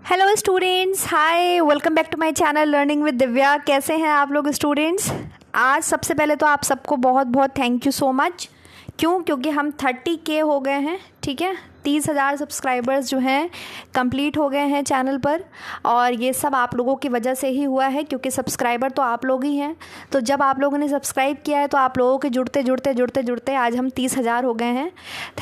Hello students, hi, welcome back to my channel learning with Divya. कैसे हैं आप लोग स्टूडेंट्स? आज सबसे पहले तो आप सबको बहुत बहुत थैंक यू सो मच। क्योंकि हम 30K हो गए हैं, ठीक है। 30,000 सब्सक्राइबर्स जो हैं कंप्लीट हो गए हैं चैनल पर, और ये सब आप लोगों की वजह से ही हुआ है, क्योंकि सब्सक्राइबर तो आप लोग ही हैं। तो जब आप लोगों ने सब्सक्राइब किया है तो आप लोगों के जुड़ते आज हम 30,000 हो गए हैं।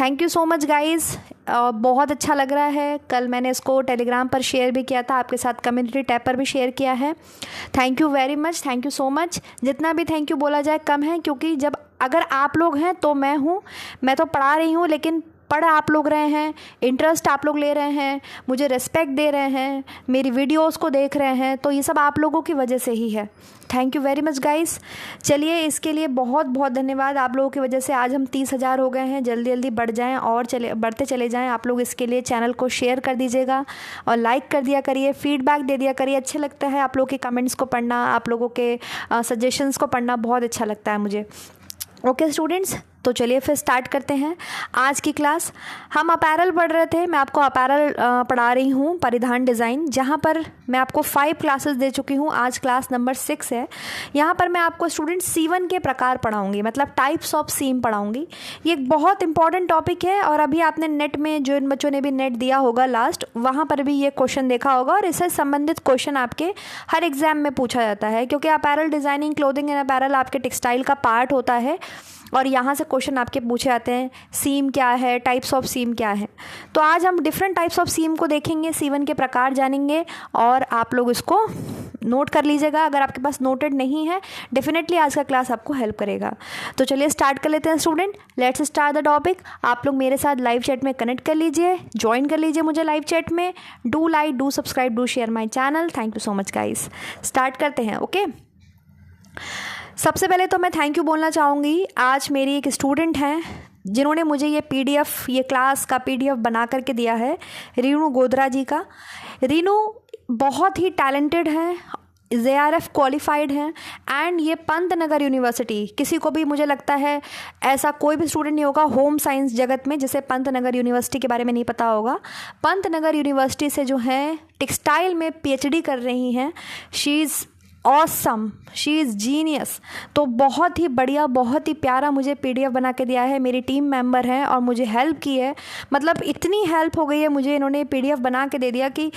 Thank you so much guys. बहुत अच्छा लग रहा है। कल मैंने इसको टेलीग्राम पर शेयर भी किया था, आपके साथ कम्युनिटी टैब पर भी शेयर किया है। Thank you very much, thank you so much. जितना भी थैंक यू बोला जाए कम है, क्योंकि जब अगर आप लोग हैं तो मैं हूँ। मैं तो पढ़ा रही हूँ, लेकिन पढ़ आप लोग रहे हैं, इंटरेस्ट आप लोग ले रहे हैं, मुझे रिस्पेक्ट दे रहे हैं, मेरी वीडियोस को देख रहे हैं, तो ये सब आप लोगों की वजह से ही है। Thank you very much guys. चलिए, इसके लिए बहुत बहुत धन्यवाद। आप लोगों की वजह से आज हम 30,000 हो गए हैं। जल्दी जल्दी बढ़ जाएं और बढ़ते चले जाएं। आप लोग इसके लिए चैनल को शेयर कर दीजिएगा और लाइक कर दिया करिए, फीडबैक दे दिया करिए। अच्छा लगता है आप लोगों के कमेंट्स को पढ़ना, आप लोगों के सजेशंस को पढ़ना बहुत अच्छा लगता है मुझे। ओके स्टूडेंट्स, तो चलिए फिर स्टार्ट करते हैं आज की क्लास। हम अपैरल पढ़ रहे थे। मैं आपको अपैरल पढ़ा रही हूँ, परिधान डिज़ाइन, जहाँ पर मैं आपको 5 क्लासेस दे चुकी हूँ। आज क्लास नंबर 6 है। यहाँ पर मैं आपको स्टूडेंट सीवन के प्रकार पढ़ाऊँगी, मतलब टाइप्स ऑफ सीम पढ़ाऊँगी। ये एक बहुत इंपॉर्टेंट टॉपिक है, और अभी आपने नेट में, जो इन बच्चों ने भी नेट दिया होगा लास्ट, वहाँ पर भी ये क्वेश्चन देखा होगा, और इससे संबंधित क्वेश्चन आपके हर एग्जाम में पूछा जाता है, क्योंकि apparel designing, clothing and apparel आपके टेक्सटाइल का पार्ट होता है, और यहाँ से क्वेश्चन आपके पूछे जाते हैं। सीम क्या है, टाइप्स ऑफ सीम क्या है। तो आज हम डिफरेंट टाइप्स ऑफ सीम को देखेंगे, सीवन के प्रकार जानेंगे, और आप लोग इसको नोट कर लीजिएगा। अगर आपके पास नोटेड नहीं है, डेफिनेटली आज का क्लास आपको हेल्प करेगा। तो चलिए स्टार्ट कर लेते हैं student. Let's start the topic. आप लोग मेरे साथ लाइव चैट में कनेक्ट कर लीजिए, ज्वाइन कर लीजिए मुझे लाइव चैट में। Do like, do subscribe, do share my channel. Thank you so much guys. Start करते हैं। ओके, सबसे पहले तो मैं थैंक यू बोलना चाहूँगी। आज मेरी एक स्टूडेंट हैं जिन्होंने मुझे ये पीडीएफ, ये क्लास का पीडीएफ बना करके दिया है, रीनू गोदरा जी का। रीनू बहुत ही टैलेंटेड है, JRF क्वालिफाइड हैं, एंड ये पंतनगर यूनिवर्सिटी, किसी को भी मुझे लगता है ऐसा कोई भी स्टूडेंट नहीं होगा होम साइंस जगत में जिसे पंतनगर यूनिवर्सिटी के बारे में नहीं पता होगा। पंतनगर यूनिवर्सिटी से जो है टेक्सटाइल में PhD कर रही हैं। She is awesome, she is genius. तो बहुत ही बढ़िया, बहुत ही प्यारा मुझे PDF बना के दिया है। मेरी टीम मेंबर हैं और मुझे हेल्प की है, मतलब इतनी हेल्प हो गई है मुझे, इन्होंने PDF बना के दे दिया कि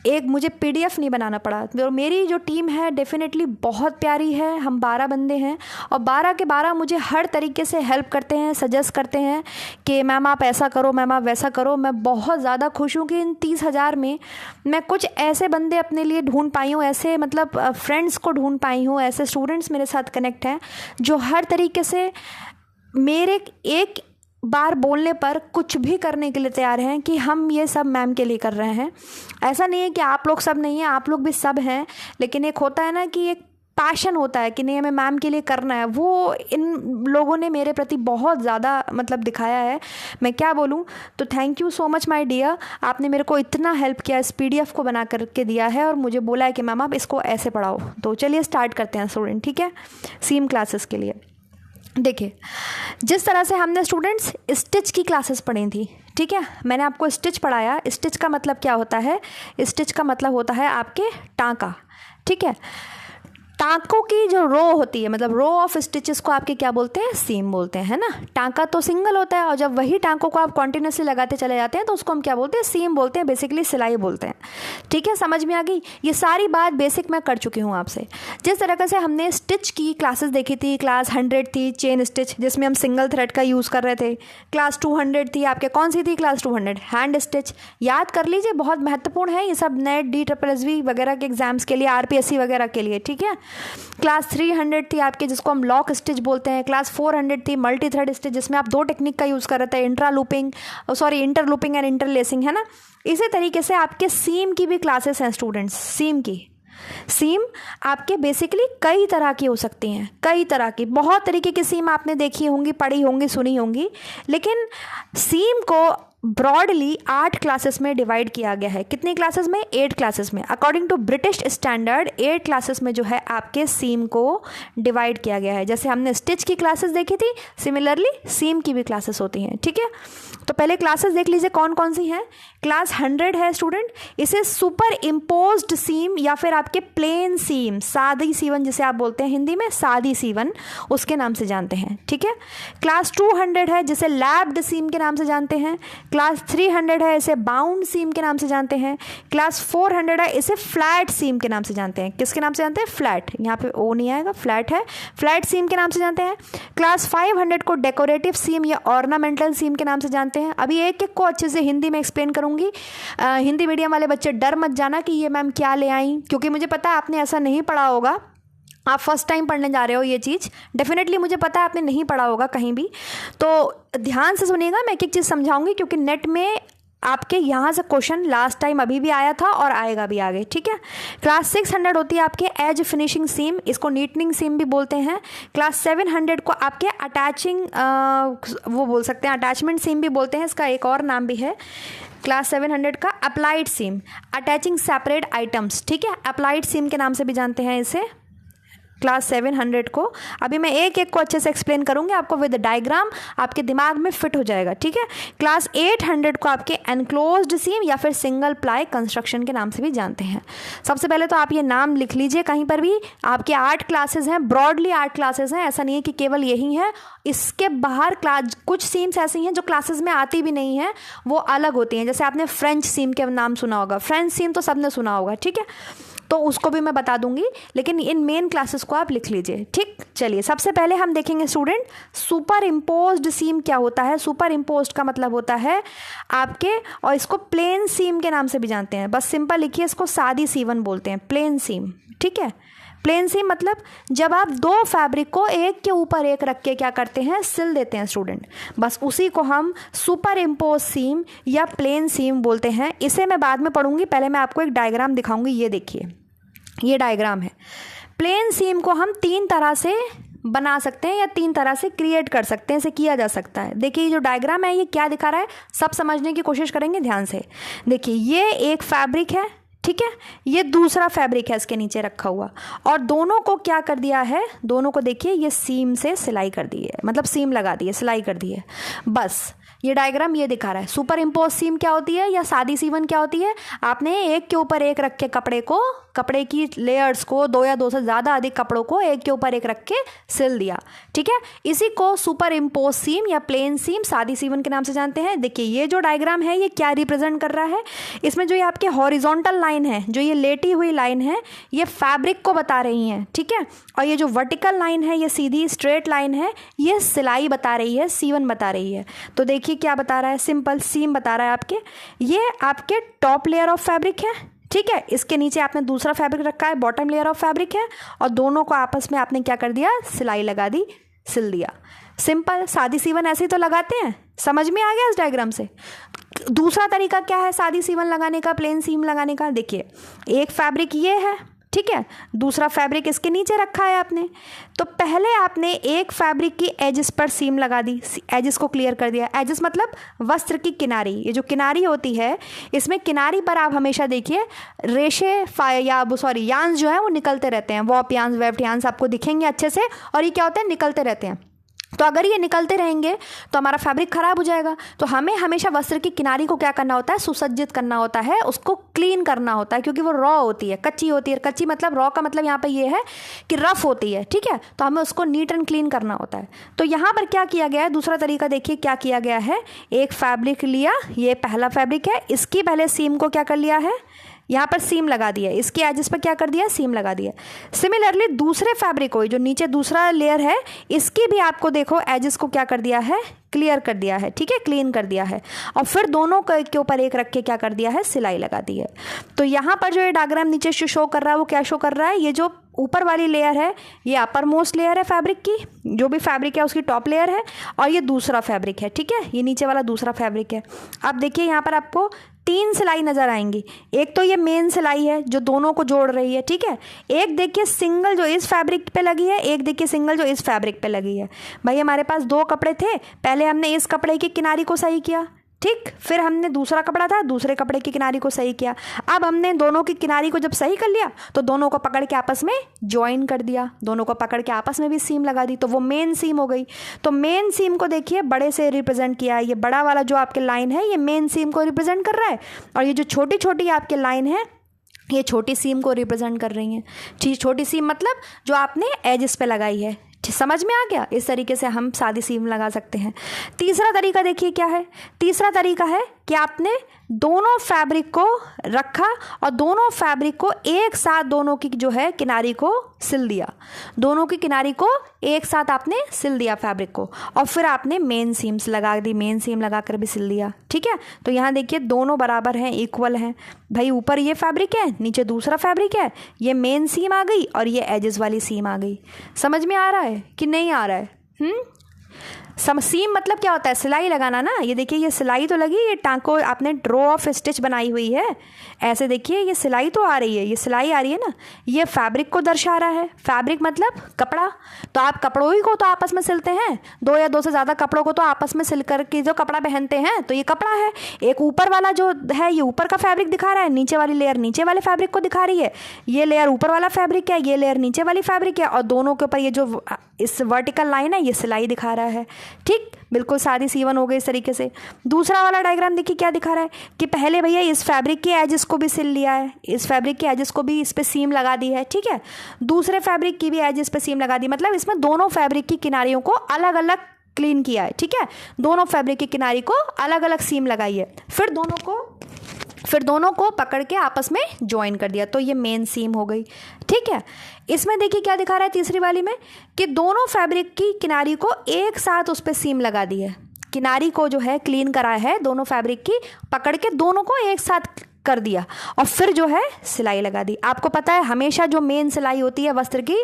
एक मुझे PDF नहीं बनाना पड़ा। तो मेरी जो टीम है डेफिनेटली बहुत प्यारी है। हम 12 बंदे हैं, और 12 के 12 मुझे हर तरीके से हेल्प करते हैं, सजेस्ट करते हैं कि मैम आप ऐसा करो, मैम आप वैसा करो। मैं बहुत ज़्यादा खुश हूँ कि इन 30,000 में मैं कुछ ऐसे बंदे अपने लिए ढूंढ पाई हूँ, ऐसे मतलब फ्रेंड्स को ढूंढ पाई हूँ, ऐसे स्टूडेंट्स मेरे साथ कनेक्ट हैं जो हर तरीके से मेरे एक बार बोलने पर कुछ भी करने के लिए तैयार हैं कि हम ये सब मैम के लिए कर रहे हैं। ऐसा नहीं है कि आप लोग सब नहीं हैं, आप लोग भी सब हैं, लेकिन एक होता है ना कि एक पैशन होता है कि नहीं हमें मैम के लिए करना है। वो इन लोगों ने मेरे प्रति बहुत ज़्यादा मतलब दिखाया है, मैं क्या बोलूँ। तो thank you so much my dear, आपने मेरे को इतना हेल्प किया, इस PDF को बना करके दिया है, और मुझे बोला है कि मैम आप इसको ऐसे पढ़ाओ। तो चलिए स्टार्ट करते हैं स्टूडेंट, ठीक है, सीम क्लासेस के लिए। देखिए, जिस तरह से हमने स्टूडेंट्स स्टिच की क्लासेस पढ़ी थी, ठीक है, मैंने आपको स्टिच पढ़ाया। स्टिच का मतलब क्या होता है? स्टिच का मतलब होता है आपके टाँका, ठीक है। टाँकों की जो रो होती है, मतलब रो ऑफ स्टिचेस को आपके क्या बोलते हैं? सीम बोलते हैं, है ना। टाँका तो सिंगल होता है, और जब वही टाँकों को आप कॉन्टिन्यूसली लगाते चले जाते हैं तो उसको हम क्या बोलते हैं? सीम बोलते हैं, बेसिकली सिलाई बोलते हैं, ठीक है। समझ में आ गई? ये सारी बात बेसिक मैं कर चुकी हूँ आपसे। जिस तरीके से हमने स्टिच की क्लासेस देखी थी, क्लास 100 थी चेन स्टिच, जिसमें हम सिंगल थ्रेड का यूज़ कर रहे थे। क्लास 200 थी आपके, कौन सी थी? Class 200 hand stitch. याद कर लीजिए, बहुत महत्वपूर्ण है ये सब नेट, DSSB वगैरह के एग्जाम्स के लिए, RPSC वगैरह के लिए, ठीक है। क्लास 300 थी आपके, जिसको हम लॉक स्टिच बोलते हैं। क्लास 400 थी मल्टी थ्रेड स्टिच, जिसमें आप 2 टेक्निक का यूज़ कर रहे थे, इंटरलूपिंग एंड इंटरलेसिंग, है ना। इसी तरीके से आपके सीम की भी क्लासेस हैं स्टूडेंट्स। सीम की, सीम आपके बेसिकली कई तरह की हो सकती हैं, कई तरह की, बहुत तरीके की सीम आपने देखी होंगी, पढ़ी होंगी, सुनी होंगी, लेकिन सीम को ब्रॉडली 8 क्लासेस में डिवाइड किया गया है। कितनी क्लासेस में? 8 क्लासेस में। According to British standard 8 classes में जो है आपके सीम को डिवाइड किया गया है। जैसे हमने स्टिच की क्लासेस देखी थी, सिमिलरली सीम की भी क्लासेस होती हैं, ठीक है। तो पहले क्लासेस देख लीजिए कौन कौन सी हैं। क्लास 100 है स्टूडेंट, इसे सुपर इम्पोज्ड सीम या फिर आपके प्लेन सीम, सादी सीवन जिसे आप बोलते हैं हिंदी में, सादी सीवन, उसके नाम से जानते हैं, ठीक है। क्लास 200 है जिसे लैप्ड सीम के नाम से जानते हैं। क्लास 300 है, इसे बाउंड सीम के नाम से जानते हैं। क्लास 400 है, इसे फ्लैट सीम के नाम से जानते हैं। किसके नाम से जानते हैं? फ्लैट, यहाँ पे ओ नहीं आएगा, फ्लैट है, फ्लैट सीम के नाम से जानते हैं। क्लास 500 को डेकोरेटिव सीम या ऑर्नामेंटल सीम के नाम से जानते हैं। अभी एक एक को अच्छे से हिंदी में एक्सप्लेन करूंगी। हिंदी मीडियम वाले बच्चे डर मत जाना कि ये मैम क्या ले आई, क्योंकि मुझे पता है आपने ऐसा नहीं पढ़ा होगा, आप फर्स्ट टाइम पढ़ने जा रहे हो ये चीज़, डेफिनेटली मुझे पता है आपने नहीं पढ़ा होगा कहीं भी। तो ध्यान से सुनिएगा, मैं एक एक चीज़ समझाऊंगी, क्योंकि नेट में आपके यहाँ से क्वेश्चन लास्ट टाइम अभी भी आया था और आएगा भी आगे, ठीक है। क्लास 600 होती है आपके एज फिनिशिंग सीम, इसको नीटनिंग सीम भी बोलते हैं। क्लास 700 को आपके अटैचिंग वो बोल सकते हैं, अटैचमेंट सीम भी बोलते हैं, इसका एक और नाम भी है। क्लास 700 का अप्लाइड सीम, अटैचिंग सेपरेट आइटम्स, ठीक है, अप्लाइड सीम के नाम से भी जानते हैं इसे, क्लास 700 को। अभी मैं एक एक को अच्छे से एक्सप्लेन करूंगी, आपको विद डायग्राम आपके दिमाग में फिट हो जाएगा, ठीक है। क्लास 800 को आपके एनक्लोज्ड सीम या फिर सिंगल प्लाई कंस्ट्रक्शन के नाम से भी जानते हैं। सबसे पहले तो आप ये नाम लिख लीजिए कहीं पर भी, आपके 8 क्लासेस हैं, ब्रॉडली 8 क्लासेस हैं, ऐसा नहीं है कि केवल यही है। इसके बाहर क्लास कुछ सीम्स ऐसी हैं जो क्लासेस में आती भी नहीं है, वो अलग होती हैं। जैसे आपने फ्रेंच सीम के नाम सुना होगा, फ्रेंच सीम तो सबने सुना होगा, ठीक है, तो उसको भी मैं बता दूंगी, लेकिन इन मेन क्लासेस को आप लिख लीजिए, ठीक। चलिए सबसे पहले हम देखेंगे स्टूडेंट, सुपर इम्पोज्ड सीम क्या होता है। सुपर इम्पोज्ड का मतलब होता है आपके, और इसको प्लेन सीम के नाम से भी जानते हैं, बस सिंपल लिखिए, इसको सादी सीवन बोलते हैं, प्लेन सीम, ठीक है। प्लेन सीम मतलब जब आप 2 फैब्रिक को एक के ऊपर एक रख के क्या करते हैं, सिल देते हैं स्टूडेंट, बस उसी को हम सुपर इम्पोज सीम या प्लेन सीम बोलते हैं। इसे मैं बाद में पढ़ूंगी, पहले मैं आपको एक डायग्राम दिखाऊंगी, ये देखिए, ये डायग्राम है। प्लेन सीम को हम 3 तरह से बना सकते हैं या 3 तरह से क्रिएट कर सकते हैं, इसे किया जा सकता है। देखिए ये जो डायग्राम है ये क्या दिखा रहा है, सब समझने की कोशिश करेंगे ध्यान से। देखिए ये एक फैब्रिक है, ठीक है, ये दूसरा फैब्रिक है इसके नीचे रखा हुआ, और दोनों को क्या कर दिया है, दोनों को देखिए ये सीम से सिलाई कर दी है, मतलब सीम लगा दी है, सिलाई कर दी है, बस ये डायग्राम ये दिखा रहा है। सुपर इम्पोज सीम क्या होती है या सादी सीवन क्या होती है, आपने एक के ऊपर एक रख के कपड़े की लेयर्स को, 2 या 2 से ज़्यादा अधिक कपड़ों को एक के ऊपर एक रख के सिल दिया, ठीक है, इसी को सुपर इम्पोज सीम या प्लेन सीम, सादी सीवन के नाम से जानते हैं। देखिए ये जो डायग्राम है ये क्या रिप्रेजेंट कर रहा है, इसमें जो ये आपके हॉरिजॉन्टल लाइन है, जो ये लेटी हुई लाइन है, ये फैब्रिक को बता रही हैं, ठीक है, और ये जो वर्टिकल लाइन है, ये सीधी स्ट्रेट लाइन है, ये सिलाई बता रही है, सीवन बता रही है। तो देखिए क्या बता रहा है, सिंपल सीम बता रहा है आपके, ये आपके टॉप लेयर ऑफ फैब्रिक है, ठीक है, इसके नीचे आपने दूसरा फैब्रिक रखा है, बॉटम लेयर ऑफ फैब्रिक है, और दोनों को आपस में आपने क्या कर दिया, सिलाई लगा दी, सिल दिया। सिंपल सादी सीवन ऐसे ही तो लगाते हैं, समझ में आ गया इस डायग्राम से। दूसरा तरीका क्या है सादी सीवन लगाने का, प्लेन सीम लगाने का, देखिए एक फैब्रिक ये है, ठीक है, दूसरा फैब्रिक इसके नीचे रखा है आपने, तो पहले आपने एक फैब्रिक की एजेस पर सीम लगा दी, एजेस को क्लियर कर दिया। एजेस मतलब वस्त्र की किनारी, ये जो किनारी होती है, इसमें किनारी पर आप हमेशा देखिए रेशे यान्स जो है वो निकलते रहते हैं, वॉप यान्स, वेफ्ट यान्स आपको दिखेंगे अच्छे से, और ये क्या होते हैं, निकलते रहते हैं। तो अगर ये निकलते रहेंगे तो हमारा फैब्रिक खराब हो जाएगा। तो हमें हमेशा वस्त्र की किनारी को क्या करना होता है, सुसज्जित करना होता है, उसको क्लीन करना होता है, क्योंकि वो रॉ होती है, कच्ची होती है। कच्ची मतलब रॉ का मतलब यहाँ पे ये है कि रफ होती है, ठीक है, तो हमें उसको नीट एंड क्लीन करना होता है। तो यहाँ पर क्या किया गया है, दूसरा तरीका देखिए क्या किया गया है, एक फैब्रिक लिया, ये पहला फैब्रिक है, इसकी पहले सीम को क्या कर लिया है, यहाँ पर सीम लगा दिया, इसके एजेस पर क्या कर दिया, सीम लगा दिया। सिमिलरली दूसरे फैब्रिक को, जो नीचे दूसरा लेयर है, इसकी भी आपको देखो एजेस को क्या कर दिया है, क्लियर कर दिया है, ठीक है, क्लीन कर दिया है, और फिर दोनों को एक के ऊपर एक रख के क्या कर दिया है, सिलाई लगा दी है। तो यहाँ पर जो ये डायग्राम नीचे शो कर रहा है वो क्या शो कर रहा है, ये जो ऊपर वाली लेयर है ये अपर मोस्ट लेयर है फैब्रिक की, जो भी फैब्रिक है उसकी टॉप लेयर है, और ये दूसरा फैब्रिक है, ठीक है, ये नीचे वाला दूसरा फैब्रिक है। अब देखिए यहाँ पर आपको 3 सिलाई नजर आएंगी, एक तो ये मेन सिलाई है जो दोनों को जोड़ रही है, ठीक है, एक देखिए सिंगल जो इस फैब्रिक पे लगी है, एक देखिए सिंगल जो इस फैब्रिक पे लगी है। भाई हमारे पास 2 कपड़े थे, पहले हमने इस कपड़े की किनारी को सही किया, ठीक। फिर हमने दूसरा कपड़ा था, दूसरे कपड़े की किनारी को सही किया। अब हमने दोनों की किनारी को जब सही कर लिया तो दोनों को पकड़ के आपस में ज्वाइन कर दिया, दोनों को पकड़ के आपस में भी सीम लगा दी, तो वो मेन सीम हो गई। तो मेन सीम को देखिए बड़े से रिप्रेजेंट किया है, ये बड़ा वाला जो आपके लाइन है ये मेन सीम को रिप्रेजेंट कर रहा है, और ये जो छोटी छोटी आपके लाइन है ये छोटी सीम को रिप्रेजेंट कर रही हैं। ठीक, छोटी सीम मतलब जो आपने एजेस पे लगाई है। समझ में आ गया? इस तरीके से हम सादी सीम लगा सकते हैं। तीसरा तरीका देखिए क्या है। तीसरा तरीका है कि आपने दोनों फैब्रिक को रखा और दोनों फैब्रिक को एक साथ दोनों की जो है किनारी को सिल दिया, दोनों की किनारी को एक साथ आपने सिल दिया फैब्रिक को, और फिर आपने मेन सीम्स लगा दी, मेन सीम लगा कर भी सिल दिया। ठीक है, तो यहाँ देखिए दोनों बराबर हैं, इक्वल हैं भाई। ऊपर ये फैब्रिक है, नीचे दूसरा फैब्रिक है, ये मेन सीम आ गई और ये एजेस वाली सीम आ गई। समझ में आ रहा है कि नहीं आ रहा है? सीम मतलब क्या होता है? सिलाई लगाना ना। ये देखिए ये सिलाई तो लगी, ये टांको आपने रो ऑफ स्टिच बनाई हुई है, ऐसे देखिए ये सिलाई तो आ रही है, ये सिलाई आ रही है ना, ये फैब्रिक को दर्शा रहा है। फैब्रिक मतलब कपड़ा, तो आप कपड़ों ही को तो आपस में सिलते हैं, दो या दो से ज़्यादा कपड़ों को तो आपस में सिल करके जो कपड़ा पहनते हैं, तो ये कपड़ा है। एक ऊपर वाला जो है ये ऊपर का फैब्रिक दिखा रहा है, नीचे वाली लेयर नीचे वाले फैब्रिक को दिखा रही है, ये लेयर ऊपर वाला फैब्रिक है, ये लेयर नीचे वाली फैब्रिक है, और दोनों के ऊपर ये जो इस वर्टिकल लाइन है ये सिलाई दिखा रहा है। ठीक, बिल्कुल सादी सीवन हो गई इस तरीके से। दूसरा वाला डायग्राम देखिए क्या दिखा रहा है कि पहले भैया इस फैब्रिक के एजेस को भी सिल लिया है, इस फैब्रिक के एजेस को भी इस पे सीम लगा दी है। ठीक है, दूसरे फैब्रिक की भी एजेस पे सीम लगा दी, मतलब इसमें दोनों फैब्रिक की किनारियों को अलग अलग क्लीन किया है। ठीक है, दोनों फैब्रिक की किनारी को अलग अलग सीम लगाई है, फिर दोनों को पकड़ के आपस में ज्वाइन कर दिया, तो ये मेन सीम हो गई। ठीक है, इसमें देखिए क्या दिखा रहा है तीसरी वाली में कि दोनों फैब्रिक की किनारी को एक साथ उस पर सीम लगा दी है, किनारी को जो है क्लीन करा है, दोनों फैब्रिक की पकड़ के दोनों को एक साथ कर दिया और फिर जो है सिलाई लगा दी। आपको पता है हमेशा जो मेन सिलाई होती है वस्त्र की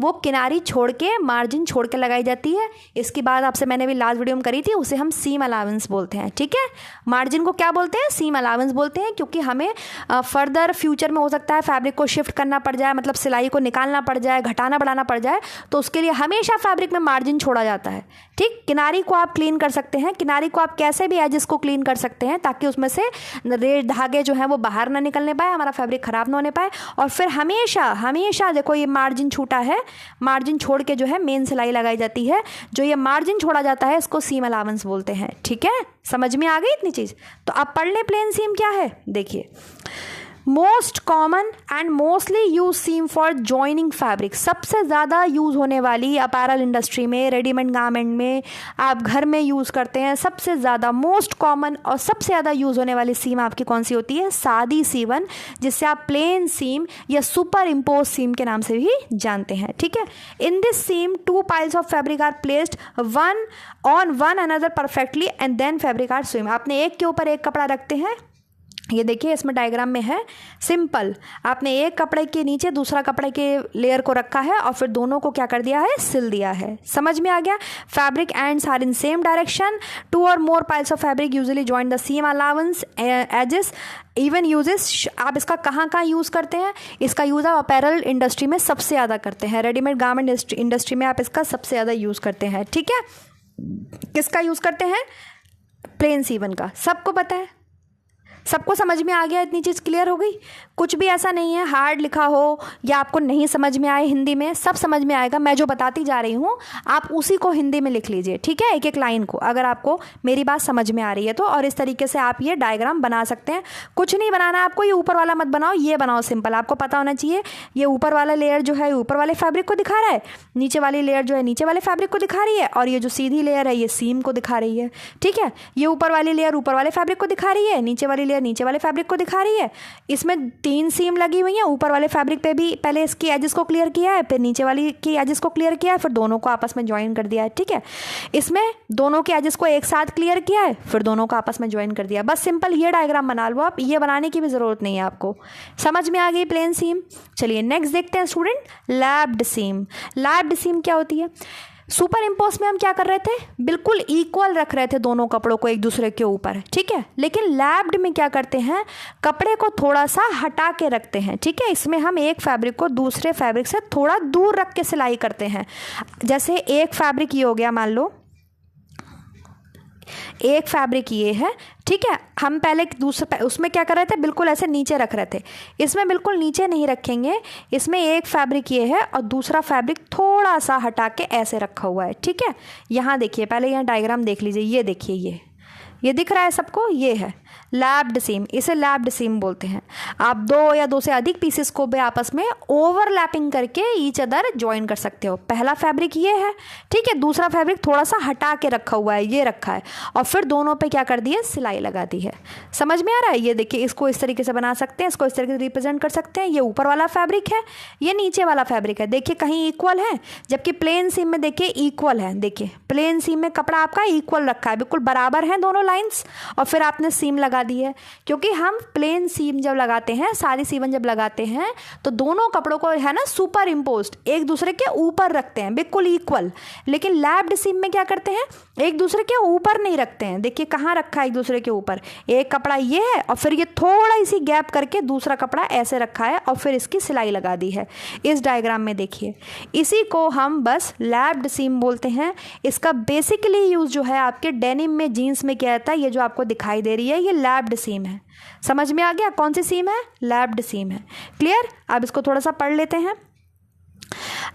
वो किनारी छोड़ के, मार्जिन छोड़ के लगाई जाती है। इसकी बात आपसे मैंने भी लास्ट वीडियो में करी थी, उसे हम सीम अलावेंस बोलते हैं। ठीक है, मार्जिन को क्या बोलते हैं? सीम अलावेंस बोलते हैं, क्योंकि हमें फर्दर फ्यूचर में हो सकता है फैब्रिक को शिफ्ट करना पड़ जाए, मतलब सिलाई को निकालना पड़ जाए, घटाना बढ़ाना पड़ जाए, तो उसके लिए हमेशा फैब्रिक में मार्जिन छोड़ा जाता है। ठीक, किनारी को आप क्लीन कर सकते हैं, किनारी को आप कैसे भी एजेस को क्लीन कर सकते हैं ताकि उसमें से रेड धागे जो है वो बाहर ना निकलने पाए, हमारा फैब्रिक खराब ना होने पाए। और फिर हमेशा देखो ये मार्जिन छूटा है, मार्जिन छोड़ के जो है मेन सिलाई लगाई जाती है। जो ये मार्जिन छोड़ा जाता है इसको सीम अलावेंस बोलते हैं। ठीक है, समझ में आ गई इतनी चीज? तो अब पढ़ ले प्लेन सीम क्या है। देखिए, most common and mostly use seam for joining fabric, सबसे ज़्यादा यूज़ होने वाली अपैरल इंडस्ट्री में, रेडीमेड गारमेंट में, आप घर में यूज़ करते हैं, सबसे ज़्यादा मोस्ट कॉमन और सबसे ज़्यादा यूज़ होने वाली सीम आपकी कौन सी होती है? सादी सीवन, जिससे आप प्लेन सीम या सुपर इम्पोज सीम के नाम से भी जानते हैं। ठीक है, in this seam 2 piles of fabric are placed one on one another perfectly and then fabric are swim. आपने एक के ऊपर एक कपड़ा रखते हैं, ये देखिए इसमें डायग्राम में है सिंपल, आपने एक कपड़े के नीचे दूसरा कपड़े के लेयर को रखा है और फिर दोनों को क्या कर दिया है? सिल दिया है। समझ में आ गया? Fabric ends are in same direction, 2 or more piles of fabric usually join the seam allowance edges even uses. आप कहाँ यूज़ करते हैं? इसका यूज़ आप अपैरल इंडस्ट्री में सबसे ज़्यादा करते हैं, रेडीमेड गारमेंट इंडस्ट्री में आप इसका सबसे ज़्यादा यूज़ करते हैं। ठीक है, किसका यूज़ करते हैं? प्लेन सीवन का। सबको पता है, सबको समझ में आ गया? इतनी चीज़ क्लियर हो गई? कुछ भी ऐसा नहीं है हार्ड लिखा हो या आपको नहीं समझ में आए, हिंदी में सब समझ में आएगा। मैं जो बताती जा रही हूँ आप उसी को हिंदी में लिख लीजिए। ठीक है, एक एक लाइन को, अगर आपको मेरी बात समझ में आ रही है तो। और इस तरीके से आप ये डायग्राम बना सकते हैं। कुछ नहीं बनाना है आपको, ये ऊपर वाला मत बनाओ, ये बनाओ सिंपल। आपको पता होना चाहिए ये ऊपर वाला लेयर जो है ऊपर वाले फैब्रिक को दिखा रहा है, नीचे वाली लेयर जो है नीचे वाले फैब्रिक को दिखा रही है, और ये जो सीधी लेयर है ये सीम को दिखा रही है। ठीक है, ये ऊपर वाली लेयर ऊपर वाले फैब्रिक को दिखा रही है, नीचे वाली लेयर नीचे वाले फैब्रिक को दिखा रही है। इसमें 3 सीम लगी हुई है, ऊपर वाले फैब्रिक पे भी पहले इसकी एजेस को क्लियर किया है, फिर नीचे वाली की एजेस को क्लियर किया है, फिर दोनों को आपस में ज्वाइन कर दिया है। ठीक है, इसमें दोनों के एजेस को एक साथ क्लियर किया है, फिर दोनों को आपस में ज्वाइन कर दिया। बस सिंपल ये डायग्राम बना लो आप, ये बनाने की भी जरूरत नहीं है आपको। समझ में आ गई प्लेन सीम? चलिए नेक्स्ट देखते हैं स्टूडेंट, लैप्ड सीम। लैप्ड सीम क्या होती है? सुपर इम्पोज में हम क्या कर रहे थे? बिल्कुल इक्वल रख रहे थे दोनों कपड़ों को एक दूसरे के ऊपर। ठीक है, लेकिन लैप्ड में क्या करते हैं? कपड़े को थोड़ा सा हटा के रखते हैं। ठीक है, इसमें हम एक फैब्रिक को दूसरे फैब्रिक से थोड़ा दूर रख के सिलाई करते हैं। जैसे एक फैब्रिक ये हो गया, मान लो एक फैब्रिक ये है, ठीक है। हम पहले दूसरा उसमें क्या कर रहे थे, बिल्कुल ऐसे नीचे रख रहे थे, इसमें बिल्कुल नीचे नहीं रखेंगे। इसमें एक फैब्रिक ये है और दूसरा फैब्रिक थोड़ा सा हटा के ऐसे रखा हुआ है, ठीक है। यहाँ देखिए, पहले यहाँ डायग्राम देख लीजिए, ये देखिए, ये दिख रहा है सबको, ये है लैप्ड सीम, इसे लैप्ड सीम बोलते हैं। आप 2 या 2 से अधिक पीसेस को भी आपस में ओवरलैपिंग करके ईच अदर ज्वाइन कर सकते हो। पहला फैब्रिक ये है, ठीक है, दूसरा फैब्रिक थोड़ा सा हटा के रखा हुआ है, ये रखा है, और फिर दोनों पे क्या कर दी है, सिलाई लगा दी है। समझ में आ रहा है? ये देखिए, इसको इस तरीके से बना सकते हैं, इसको इस तरीके से रिप्रेजेंट कर सकते हैं। ये ऊपर वाला फैब्रिक है, ये नीचे वाला फैब्रिक है। देखिए कहीं इक्वल है, जबकि प्लेन सीम में देखिए इक्वल है। देखिए प्लेन सीम में कपड़ा आपका इक्वल रखा है, बिल्कुल बराबर है दोनों लाइन्स, और फिर आपने सीम लगा दी है। क्योंकि हम प्लेन सीम जब लगाते हैं, सादी सीवन जब लगाते हैं, तो दोनों कपड़ों को है ना सुपर इम्पोज्ड एक दूसरे के ऊपर रखते हैं, बिल्कुल इक्वल। लेकिन लैप्ड सीम में क्या करते हैं, एक दूसरे के ऊपर नहीं रखते हैं। देखिए कहाँ रखा है एक दूसरे के ऊपर, एक कपड़ा ये है और फिर ये थोड़ा इसी गैप करके दूसरा कपड़ा ऐसे रखा है और फिर इसकी सिलाई लगा दी है। इस डायग्राम में देखिए, इसी को हम बस लैप्ड सीम बोलते हैं। इसका बेसिकली यूज जो है आपके डेनिम में, जीन्स में किया जाता है। ये जो आपको दिखाई दे रही है, ये लैप्ड सीम है। समझ में आ गया कौन सी सीम है? लैप्ड सीम है। क्लियर? अब इसको थोड़ा सा पढ़ लेते हैं।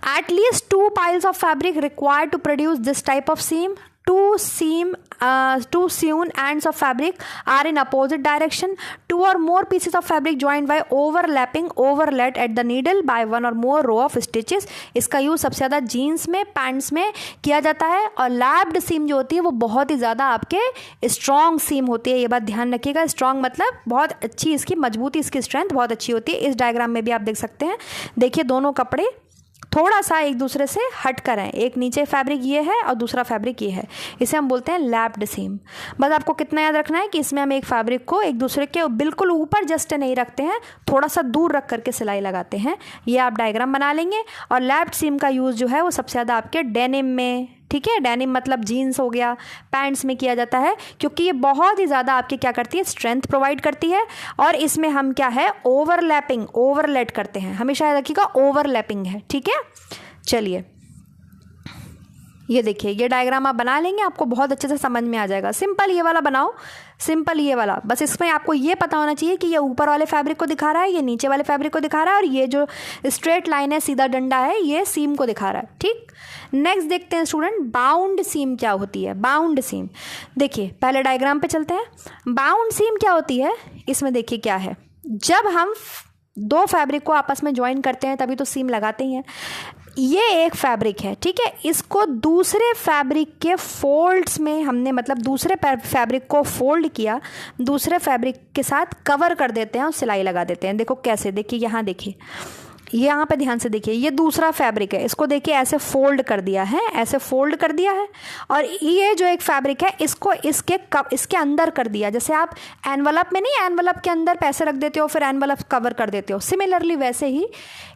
At least 2 piles of fabric required to produce this type of seam. Two sewn ends of fabric are in opposite direction. 2 or more pieces of fabric joined by overlet at the needle by 1 or more row of stitches. इसका use सबसे ज़्यादा jeans में, pants में किया जाता है। और lapped सीम जो होती है वो बहुत ही ज़्यादा आपके स्ट्रॉन्ग सीम होती है। ये बात ध्यान रखिएगा, स्ट्रॉन्ग मतलब बहुत अच्छी, इसकी मजबूती, इसकी स्ट्रेंथ बहुत अच्छी होती है। इस डायग्राम में भी आप देख सकते हैं। देखिए दोनों कपड़े थोड़ा सा एक दूसरे से हट कर हैं, एक नीचे फैब्रिक ये है और दूसरा फैब्रिक ये है, इसे हम बोलते हैं लैप्ड सीम। बस आपको कितना याद रखना है कि इसमें हम एक फैब्रिक को एक दूसरे के बिल्कुल ऊपर जस्ट नहीं रखते हैं, थोड़ा सा दूर रख करके सिलाई लगाते हैं। ये आप डायग्राम बना लेंगे। और लैप्ड सीम का यूज़ जो है वो सबसे ज़्यादा आपके डेनिम में, ठीक है, डेनिम मतलब जीन्स हो गया, पैंट्स में किया जाता है, क्योंकि ये बहुत ही ज़्यादा आपके क्या करती है, स्ट्रेंथ प्रोवाइड करती है। और इसमें हम क्या है, ओवरलैपिंग, ओवरलेट करते हैं। हमेशा याद रखिएगा ओवरलैपिंग है, ठीक है। चलिए ये देखिए, ये डायग्राम आप बना लेंगे, आपको बहुत अच्छे से समझ में आ जाएगा। सिंपल ये वाला बनाओ, सिंपल ये वाला, बस इसमें आपको ये पता होना चाहिए कि ये ऊपर वाले फैब्रिक को दिखा रहा है, ये नीचे वाले फैब्रिक को दिखा रहा है, और ये जो स्ट्रेट लाइन है, सीधा डंडा है, ये सीम को दिखा रहा है, ठीक। नेक्स्ट देखते हैं स्टूडेंट, बाउंड सीम क्या होती है। बाउंड सीम, देखिए पहले डायग्राम पे चलते हैं। बाउंड सीम क्या होती है, इसमें देखिए क्या है, जब हम 2 फैब्रिक को आपस में ज्वाइन करते हैं तभी तो सीम लगाते ही हैं। ये एक फैब्रिक है, ठीक है, इसको दूसरे फैब्रिक के फोल्ड्स में हमने, मतलब दूसरे फैब्रिक को फोल्ड किया, दूसरे फैब्रिक के साथ कवर कर देते हैं और सिलाई लगा देते हैं। देखो कैसे, देखिए यहाँ देखिए, यहाँ पे ध्यान से देखिए, ये दूसरा फैब्रिक है, इसको देखिए ऐसे फोल्ड कर दिया है, ऐसे फोल्ड कर दिया है। और ये जो एक फैब्रिक है, इसको इसके अंदर कर दिया। जैसे आप एनवलप में नहीं, एनवलप के अंदर पैसे रख देते हो, फिर एनवलप कवर कर देते हो, सिमिलरली वैसे ही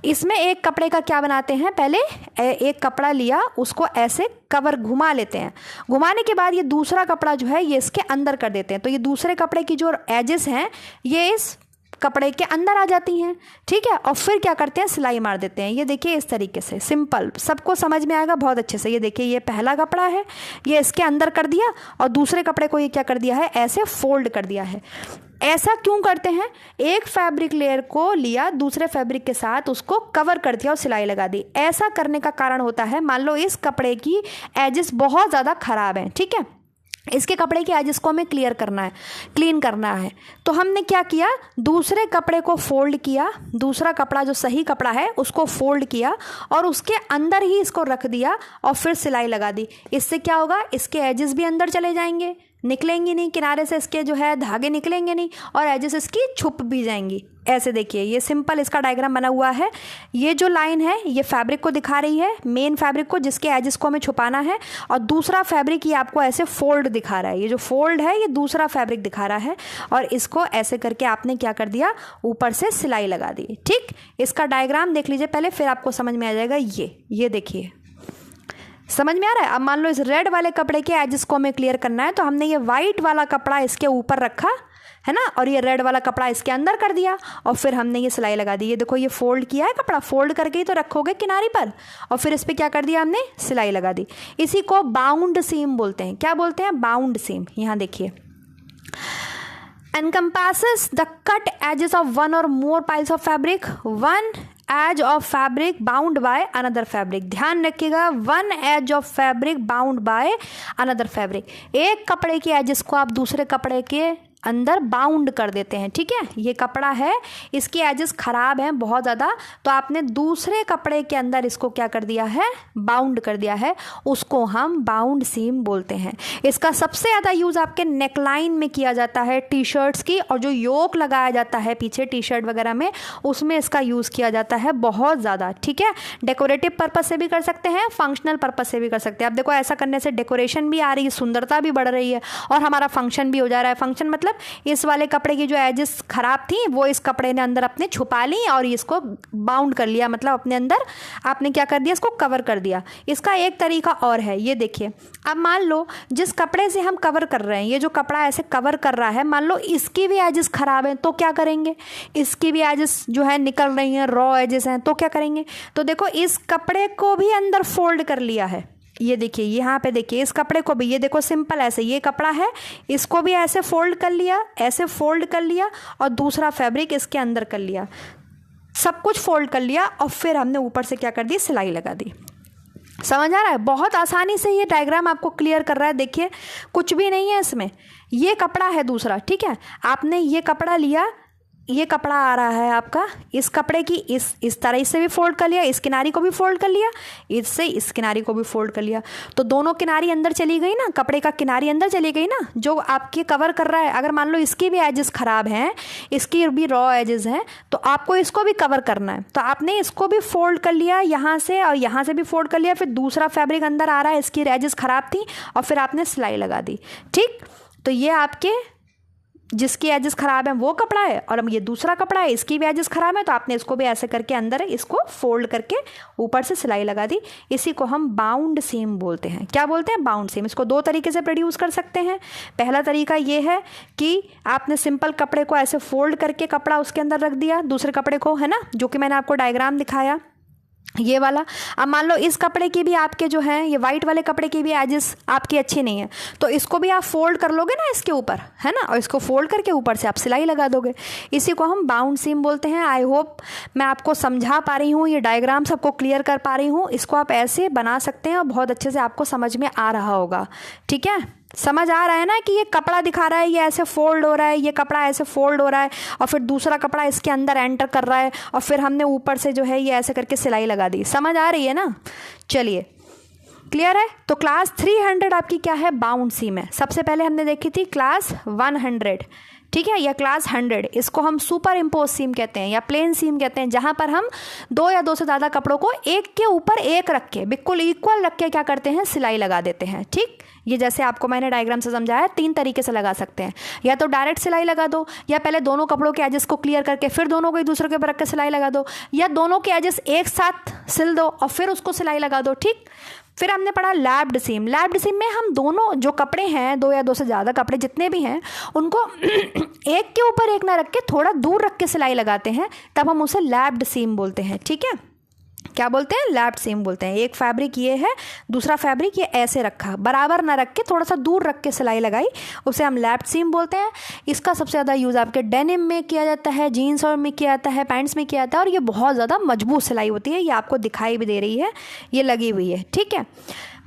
इसमें एक कपड़े का क्या बनाते हैं, पहले एक कपड़ा लिया, उसको ऐसे कवर घुमा लेते हैं। घुमाने के बाद ये दूसरा कपड़ा जो है ये इसके अंदर कर देते हैं। तो ये दूसरे कपड़े की जो एजेस हैं ये इस कपड़े के अंदर आ जाती हैं, ठीक है। और फिर क्या करते हैं, सिलाई मार देते हैं। ये देखिए इस तरीके से, सिंपल, सबको समझ में आएगा बहुत अच्छे से। ये देखिए, ये पहला कपड़ा है, ये इसके अंदर कर दिया, और दूसरे कपड़े को ये क्या कर दिया है, ऐसे फोल्ड कर दिया है। ऐसा क्यों करते हैं, एक फैब्रिक लेयर को लिया, दूसरे फैब्रिक के साथ उसको कवर कर दिया और सिलाई लगा दी। ऐसा करने का कारण होता है, मान लो इस कपड़े की एजेस बहुत ज़्यादा ख़राब हैं, ठीक है, इसके कपड़े की एजेस को हमें क्लियर करना है, क्लीन करना है। तो हमने क्या किया, दूसरे कपड़े को फोल्ड किया, दूसरा कपड़ा जो सही कपड़ा है उसको फोल्ड किया और उसके अंदर ही इसको रख दिया और फिर सिलाई लगा दी। इससे क्या होगा, इसके एजेस भी अंदर चले जाएंगे, निकलेंगी नहीं, किनारे से इसके जो है धागे निकलेंगे नहीं, और एजेस इसकी छुप भी जाएंगी। ऐसे देखिए, ये सिंपल इसका डायग्राम बना हुआ है। ये जो लाइन है ये फैब्रिक को दिखा रही है, मेन फैब्रिक को, जिसके एजेस को हमें छुपाना है, और दूसरा फैब्रिक ये आपको ऐसे फोल्ड दिखा रहा है। ये जो फोल्ड है ये दूसरा फैब्रिक दिखा रहा है, और इसको ऐसे करके आपने क्या कर दिया, ऊपर से सिलाई लगा दी, ठीक। इसका डायग्राम देख लीजिए पहले, फिर आपको समझ में आ जाएगा। ये देखिए, समझ में आ रहा है। अब मान लो इस रेड वाले कपड़े के एजेस को हमें क्लियर करना है, तो हमने ये वाइट वाला कपड़ा इसके ऊपर रखा, है ना, और ये रेड वाला कपड़ा इसके अंदर कर दिया और फिर हमने ये सिलाई लगा दी। ये देखो ये फोल्ड किया है कपड़ा, फोल्ड करके ही तो रखोगे किनारी पर, और फिर इस पर क्या कर दिया हमने, सिलाई लगा दी। इसी को बाउंड सीम बोलते हैं। क्या बोलते हैं, बाउंड सीम। यहाँ देखिए, encompasses the cut edges of one or more piles of fabric, one edge of fabric bound by another fabric। ध्यान रखिएगा, one edge of fabric bound by another fabric। एक कपड़े के एजेस को आप दूसरे कपड़े के अंदर बाउंड कर देते हैं, ठीक है। ये कपड़ा है, इसके एजेस खराब हैं बहुत ज़्यादा, तो आपने दूसरे कपड़े के अंदर इसको क्या कर दिया है, बाउंड कर दिया है, उसको हम बाउंड सीम बोलते हैं। इसका सबसे ज़्यादा यूज़ आपके नेकलाइन में किया जाता है, टी शर्ट्स की, और जो योक लगाया जाता है पीछे टी शर्ट वगैरह में, उसमें इसका यूज़ किया जाता है बहुत ज़्यादा, ठीक है। डेकोरेटिव पर्पज़ से भी कर सकते हैं, फंक्शनल पर्पज़ से भी कर सकते हैं। आप देखो ऐसा करने से डेकोरेशन भी आ रही है, सुंदरता भी बढ़ रही है, और हमारा फंक्शन भी हो जा रहा है। फंक्शन मतलब इस वाले कपड़े की जो एजेस खराब थी वो इस कपड़े ने अंदर अपने छुपा ली और इसको बाउंड कर लिया, मतलब अपने अंदर आपने क्या कर दिया, इसको कवर कर दिया। इसका एक तरीका और है, ये देखिए। अब मान लो जिस कपड़े से हम कवर कर रहे हैं, ये जो कपड़ा ऐसे कवर कर रहा है, मान लो इसकी भी एजेस खराब हैं, तो क्या करेंगे, इसकी भी एजेस जो है निकल रही हैं, रॉ एजेस हैं, तो क्या करेंगे, तो देखो इस कपड़े को भी अंदर फोल्ड कर लिया है। ये देखिए यहाँ पे देखिए, इस कपड़े को भी, ये देखो सिंपल ऐसे, ये कपड़ा है, इसको भी ऐसे फोल्ड कर लिया, ऐसे फोल्ड कर लिया, और दूसरा फैब्रिक इसके अंदर कर लिया, सब कुछ फोल्ड कर लिया, और फिर हमने ऊपर से क्या कर दी, सिलाई लगा दी। समझ आ रहा है, बहुत आसानी से ये डायग्राम आपको क्लियर कर रहा है। देखिए कुछ भी नहीं है इसमें, ये कपड़ा है दूसरा, ठीक है। आपने ये कपड़ा लिया, ये कपड़ा आ रहा है आपका, इस कपड़े की इस तरह से भी फोल्ड कर लिया, इस किनारी को भी फोल्ड कर लिया, इससे इस किनारी को भी फोल्ड कर लिया, तो दोनों किनारी अंदर चली गई ना, कपड़े का किनारी अंदर चली गई ना, जो आपके कवर कर रहा है। अगर मान लो इसकी भी एजेस खराब हैं, इसकी भी रॉ एजेस हैं, तो आपको इसको भी कवर करना है, तो आपने इसको भी फोल्ड कर लिया यहाँ से, और यहाँ से भी फोल्ड कर लिया, फिर दूसरा फैब्रिक अंदर आ रहा है, इसकी एजेस खराब थी, और फिर आपने सिलाई लगा दी, ठीक। तो ये आपके जिसकी एजेस खराब है वो कपड़ा है, और अब ये दूसरा कपड़ा है, इसकी भी एजेस खराब है, तो आपने इसको भी ऐसे करके अंदर इसको फोल्ड करके ऊपर से सिलाई लगा दी। इसी को हम बाउंड सीम बोलते हैं। क्या बोलते हैं, बाउंड सीम। इसको दो तरीके से प्रोड्यूस कर सकते हैं। पहला तरीका ये है कि आपने सिंपल कपड़े को ऐसे फोल्ड करके कपड़ा उसके अंदर रख दिया, दूसरे कपड़े को, है ना, जो कि मैंने आपको डायग्राम दिखाया ये वाला। अब मान लो इस कपड़े की भी आपके जो है, ये वाइट वाले कपड़े की भी एजेस आपकी अच्छी नहीं है, तो इसको भी आप फोल्ड कर लोगे ना इसके ऊपर, है ना, और इसको फोल्ड करके ऊपर से आप सिलाई लगा दोगे। इसी को हम बाउंड सीम बोलते हैं। आई होप मैं आपको समझा पा रही हूँ, ये डायग्राम सबको क्लियर कर पा रही हूँ। इसको आप ऐसे बना सकते हैं और बहुत अच्छे से आपको समझ में आ रहा होगा, ठीक है। समझ आ रहा है ना कि ये कपड़ा दिखा रहा है, ये ऐसे फोल्ड हो रहा है, ये कपड़ा ऐसे फोल्ड हो रहा है, और फिर दूसरा कपड़ा इसके अंदर एंटर कर रहा है, और फिर हमने ऊपर से जो है ये ऐसे करके सिलाई लगा दी। समझ आ रही है ना, चलिए क्लियर है। तो क्लास 300 आपकी क्या है, बाउंड सीम है। सबसे पहले हमने देखी थी क्लास 100, ठीक है, या क्लास 100। इसको हम सुपर इम्पोज सीम कहते हैं या प्लेन सीम कहते हैं, जहाँ पर हम दो या दो से ज़्यादा कपड़ों को एक के ऊपर एक रख के, बिल्कुल इक्वल रख के क्या करते हैं, सिलाई लगा देते हैं, ठीक। ये जैसे आपको मैंने डायग्राम से समझाया, तीन तरीके से लगा सकते हैं। या तो डायरेक्ट सिलाई लगा दो, या पहले दोनों कपड़ों के एजेस को क्लियर करके फिर दोनों को एक दूसरे के ऊपर रख के सिलाई लगा दो, या दोनों के एजेस एक साथ सिल दो और फिर उसको सिलाई लगा दो, ठीक। फिर हमने पढ़ा लैप्ड सीम। लैप्ड सीम में हम दोनों जो कपड़े हैं, दो या दो से ज़्यादा कपड़े जितने भी हैं, उनको एक के ऊपर एक ना रख के थोड़ा दूर रख के सिलाई लगाते हैं, तब हम उसे लैप्ड सीम बोलते हैं, ठीक है। क्या बोलते हैं, लैप्ड सीम बोलते हैं। एक फैब्रिक ये है, दूसरा फैब्रिक ये ऐसे रखा, बराबर ना रख के थोड़ा सा दूर रख के सिलाई लगाई, उसे हम लैप्ड सीम बोलते हैं। इसका सबसे ज़्यादा यूज़ आपके डेनिम में किया जाता है, जीन्स और में किया जाता है, पैंट्स में किया जाता है, और ये बहुत ज़्यादा मजबूत सिलाई होती है। ये आपको दिखाई भी दे रही है, ये लगी हुई है, ठीक है।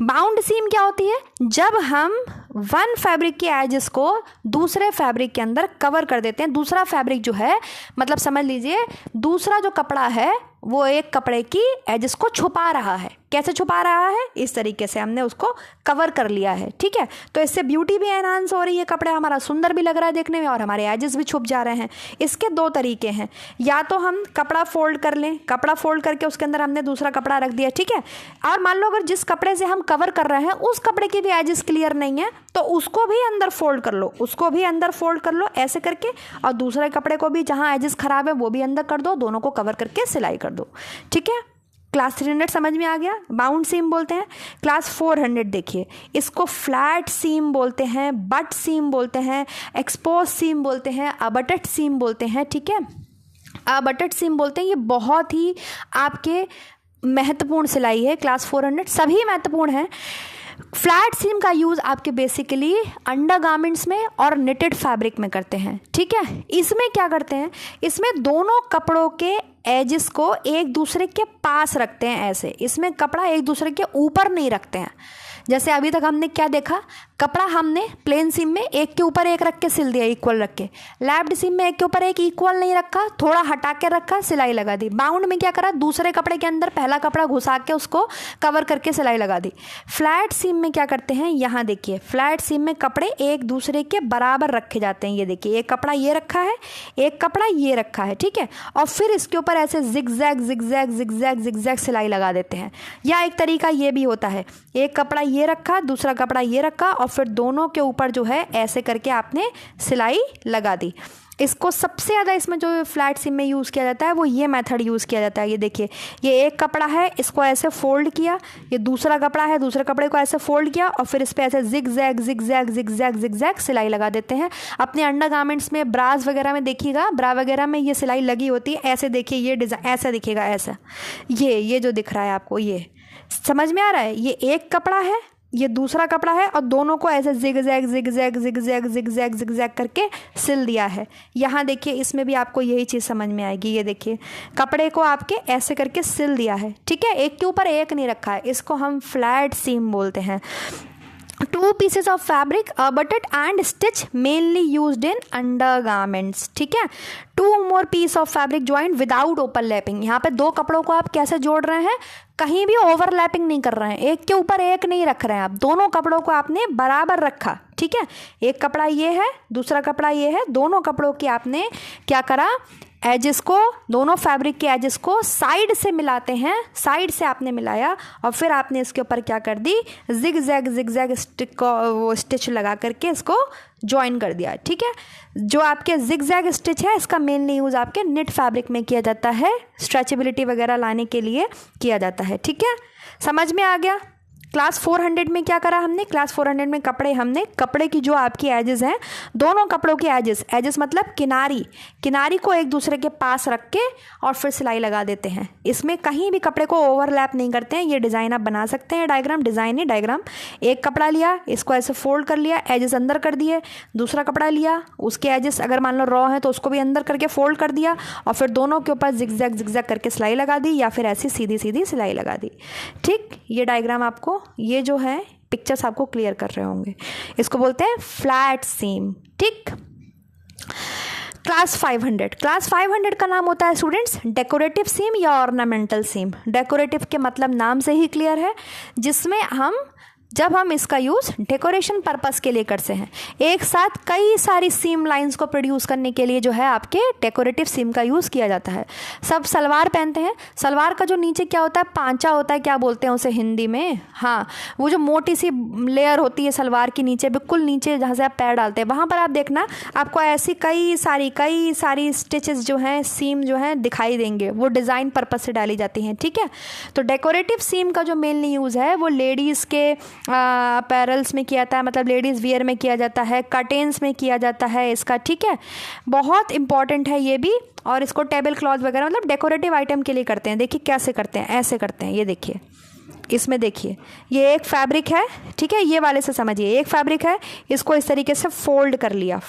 बाउंड सीम क्या होती है, जब हम वन फैब्रिक के एजेस को दूसरे फैब्रिक के अंदर कवर कर देते हैं। दूसरा फैब्रिक जो है, मतलब समझ लीजिए दूसरा जो कपड़ा है वो एक कपड़े की एजेस को छुपा रहा है। कैसे छुपा रहा है, इस तरीके से हमने उसको कवर कर लिया है, ठीक है। तो इससे ब्यूटी भी एनहांस हो रही है, कपड़ा हमारा सुंदर भी लग रहा है देखने में, और हमारे एजेस भी छुप जा रहे हैं। इसके दो तरीके हैं, या तो हम कपड़ा फोल्ड कर लें, कपड़ा फोल्ड करके उसके अंदर हमने दूसरा कपड़ा रख दिया, ठीक है। और मान लो अगर जिस कपड़े से हम कवर कर रहे हैं उस कपड़े की भी एजेस क्लियर नहीं है, तो उसको भी अंदर फोल्ड कर लो, उसको भी अंदर फोल्ड कर लो ऐसे करके, और दूसरे कपड़े को भी जहाँ एजेस खराब है वो भी अंदर कर दो, दोनों को कवर करके सिलाई कर दो, ठीक है। क्लास 300 समझ में आ गया, बाउंड सीम बोलते हैं। क्लास 400 देखिए, इसको फ्लैट सीम बोलते हैं, बट सीम बोलते हैं, एक्सपोज सीम बोलते हैं, अबटट सीम बोलते हैं, ठीक है। अबटट सीम बोलते हैं, ये बहुत ही आपके महत्वपूर्ण सिलाई है। क्लास 400 सभी महत्वपूर्ण हैं। फ्लैट सीम का यूज़ आपके बेसिकली अंडर गारमेंट्स में और निटेड फैब्रिक में करते हैं, ठीक है। इसमें क्या करते हैं, इसमें दोनों कपड़ों के एजेस को एक दूसरे के पास रखते हैं ऐसे, इसमें कपड़ा एक दूसरे के ऊपर नहीं रखते हैं। जैसे अभी तक हमने क्या देखा, कपड़ा हमने प्लेन सीम में एक के ऊपर एक रख के सिल दिया, इक्वल रख के। लैप्ड सीम में एक के ऊपर एक इक्वल नहीं रखा, थोड़ा हटा के रखा, सिलाई लगा दी। बाउंड में क्या करा, दूसरे कपड़े के अंदर पहला कपड़ा घुसा के उसको कवर करके सिलाई लगा दी। फ्लैट सीम में क्या करते हैं, यहाँ देखिए, फ्लैट सीम में कपड़े एक दूसरे के बराबर रखे जाते हैं। ये देखिए, एक कपड़ा ये रखा है, एक कपड़ा ये रखा है, ठीक है। और फिर इसके ऊपर ऐसे जिगजैग जिगजैग जिगजैग जिगजैग सिलाई लगा देते हैं। या एक तरीका ये भी होता है, एक कपड़ा ये रखा, दूसरा कपड़ा ये रखा, और फिर दोनों के ऊपर जो है ऐसे करके आपने सिलाई लगा दी। इसको सबसे ज़्यादा इसमें जो फ्लैट सीम में यूज़ किया जाता है वो ये मेथड यूज़ किया जाता है। ये देखिए, ये एक कपड़ा है, इसको ऐसे फोल्ड किया, ये दूसरा कपड़ा है, दूसरे कपड़े को ऐसे फोल्ड किया, और फिर इस पर ऐसे जिगजैग जिगजैग जिगजैग जिगजैग सिलाई लगा देते हैं। अपने अंडर गारमेंट्स में, ब्रास वगैरह में देखिएगा, ब्रा वगैरह में ये सिलाई लगी होती है। ऐसे देखिए, ये डिज़ाइन ऐसा दिखेगा, ऐसा ये जो दिख रहा है आपको, ये समझ में आ रहा है। ये एक कपड़ा है, ये दूसरा कपड़ा है, और दोनों को ऐसे zigzag zigzag zigzag zigzag zigzag करके सिल दिया है। यहाँ देखिए, इसमें भी आपको यही चीज़ समझ में आएगी। ये देखिए, कपड़े को आपके ऐसे करके सिल दिया है, ठीक है, एक के ऊपर एक नहीं रखा है। इसको हम फ्लैट सीम बोलते हैं। 2 pieces of fabric abutted and stitch mainly used in undergarments, ठीक है। 2 more piece of fabric joined without overlapping। यहाँ पे 2 कपड़ों को आप कैसे जोड़ रहे हैं, कहीं भी ओवरलैपिंग नहीं कर रहे हैं, एक के ऊपर एक नहीं रख रहे हैं आप, दोनों कपड़ों को आपने बराबर रखा, ठीक है। एक कपड़ा ये है, दूसरा कपड़ा ये है, दोनों कपड़ों की आपने क्या करा, एजेस को, दोनों फैब्रिक के एजेस को साइड से मिलाते हैं, साइड से आपने मिलाया, और फिर आपने इसके ऊपर क्या कर दी, जिगजैग जिगजैग स्टिच लगा करके इसको ज्वाइन कर दिया, ठीक है। जो आपके जिगजैग स्टिच है, इसका मेनली यूज़ आपके निट फैब्रिक में किया जाता है, स्ट्रेचेबिलिटी वगैरह लाने के लिए किया जाता है, ठीक है। समझ में आ गया। क्लास 400 में क्या करा हमने, क्लास 400 में कपड़े की जो आपकी एजेस हैं, दोनों कपड़ों के एजेस मतलब किनारी को एक दूसरे के पास रख के और फिर सिलाई लगा देते हैं। इसमें कहीं भी कपड़े को ओवरलैप नहीं करते हैं। ये डिज़ाइन आप बना सकते हैं, डायग्राम, डिज़ाइन ही डायग्राम। एक कपड़ा लिया, इसको ऐसे फोल्ड कर लिया, एजेस अंदर कर दिए, दूसरा कपड़ा लिया, उसके एजेस अगर मान लो रॉ है तो उसको भी अंदर करके फोल्ड कर दिया, और फिर दोनों के ऊपर जिगजैग जिगजैग करके सिलाई लगा दी, या फिर ऐसी सीधी सीधी सिलाई लगा दी, ठीक। ये डायग्राम आपको, ये जो है पिक्चर्स आपको क्लियर कर रहे होंगे, इसको बोलते हैं फ्लैट सीम, ठीक। क्लास 500 का नाम होता है स्टूडेंट्स डेकोरेटिव सीम या ऑर्नामेंटल सीम। डेकोरेटिव के मतलब नाम से ही क्लियर है, जिसमें जब हम इसका यूज़ डेकोरेशन पर्पस के लिए करते हैं। एक साथ कई सारी सीम लाइंस को प्रोड्यूस करने के लिए जो है आपके डेकोरेटिव सीम का यूज़ किया जाता है। सब सलवार पहनते हैं, सलवार का जो नीचे क्या होता है, पांचा होता है, क्या बोलते हैं उसे हिंदी में, हाँ, वो जो मोटी सी लेयर होती है सलवार की नीचे, बिल्कुल नीचे जहाँ से आप पैर डालते हैं, वहाँ पर आप देखना आपको ऐसी कई सारी स्टिचेस जो हैं, सीम जो हैं दिखाई देंगे, वो डिज़ाइन पर्पस से डाली जाती हैं, ठीक है। तो डेकोरेटिव सीम का जो मेनली यूज़ है वो लेडीज़ के अपैरल्स में किया जाता है, मतलब लेडीज़ वियर में किया जाता है, कर्टेन्स में किया जाता है इसका, ठीक है। बहुत इंपॉर्टेंट है ये भी। और इसको टेबल क्लॉथ वगैरह मतलब डेकोरेटिव आइटम के लिए करते हैं। देखिए कैसे करते हैं, ऐसे करते हैं, ये देखिए, इसमें देखिए, ये एक फैब्रिक है, ठीक है, ये वाले से समझिए, एक फैब्रिक है, इसको इस तरीके से फोल्ड कर लिया,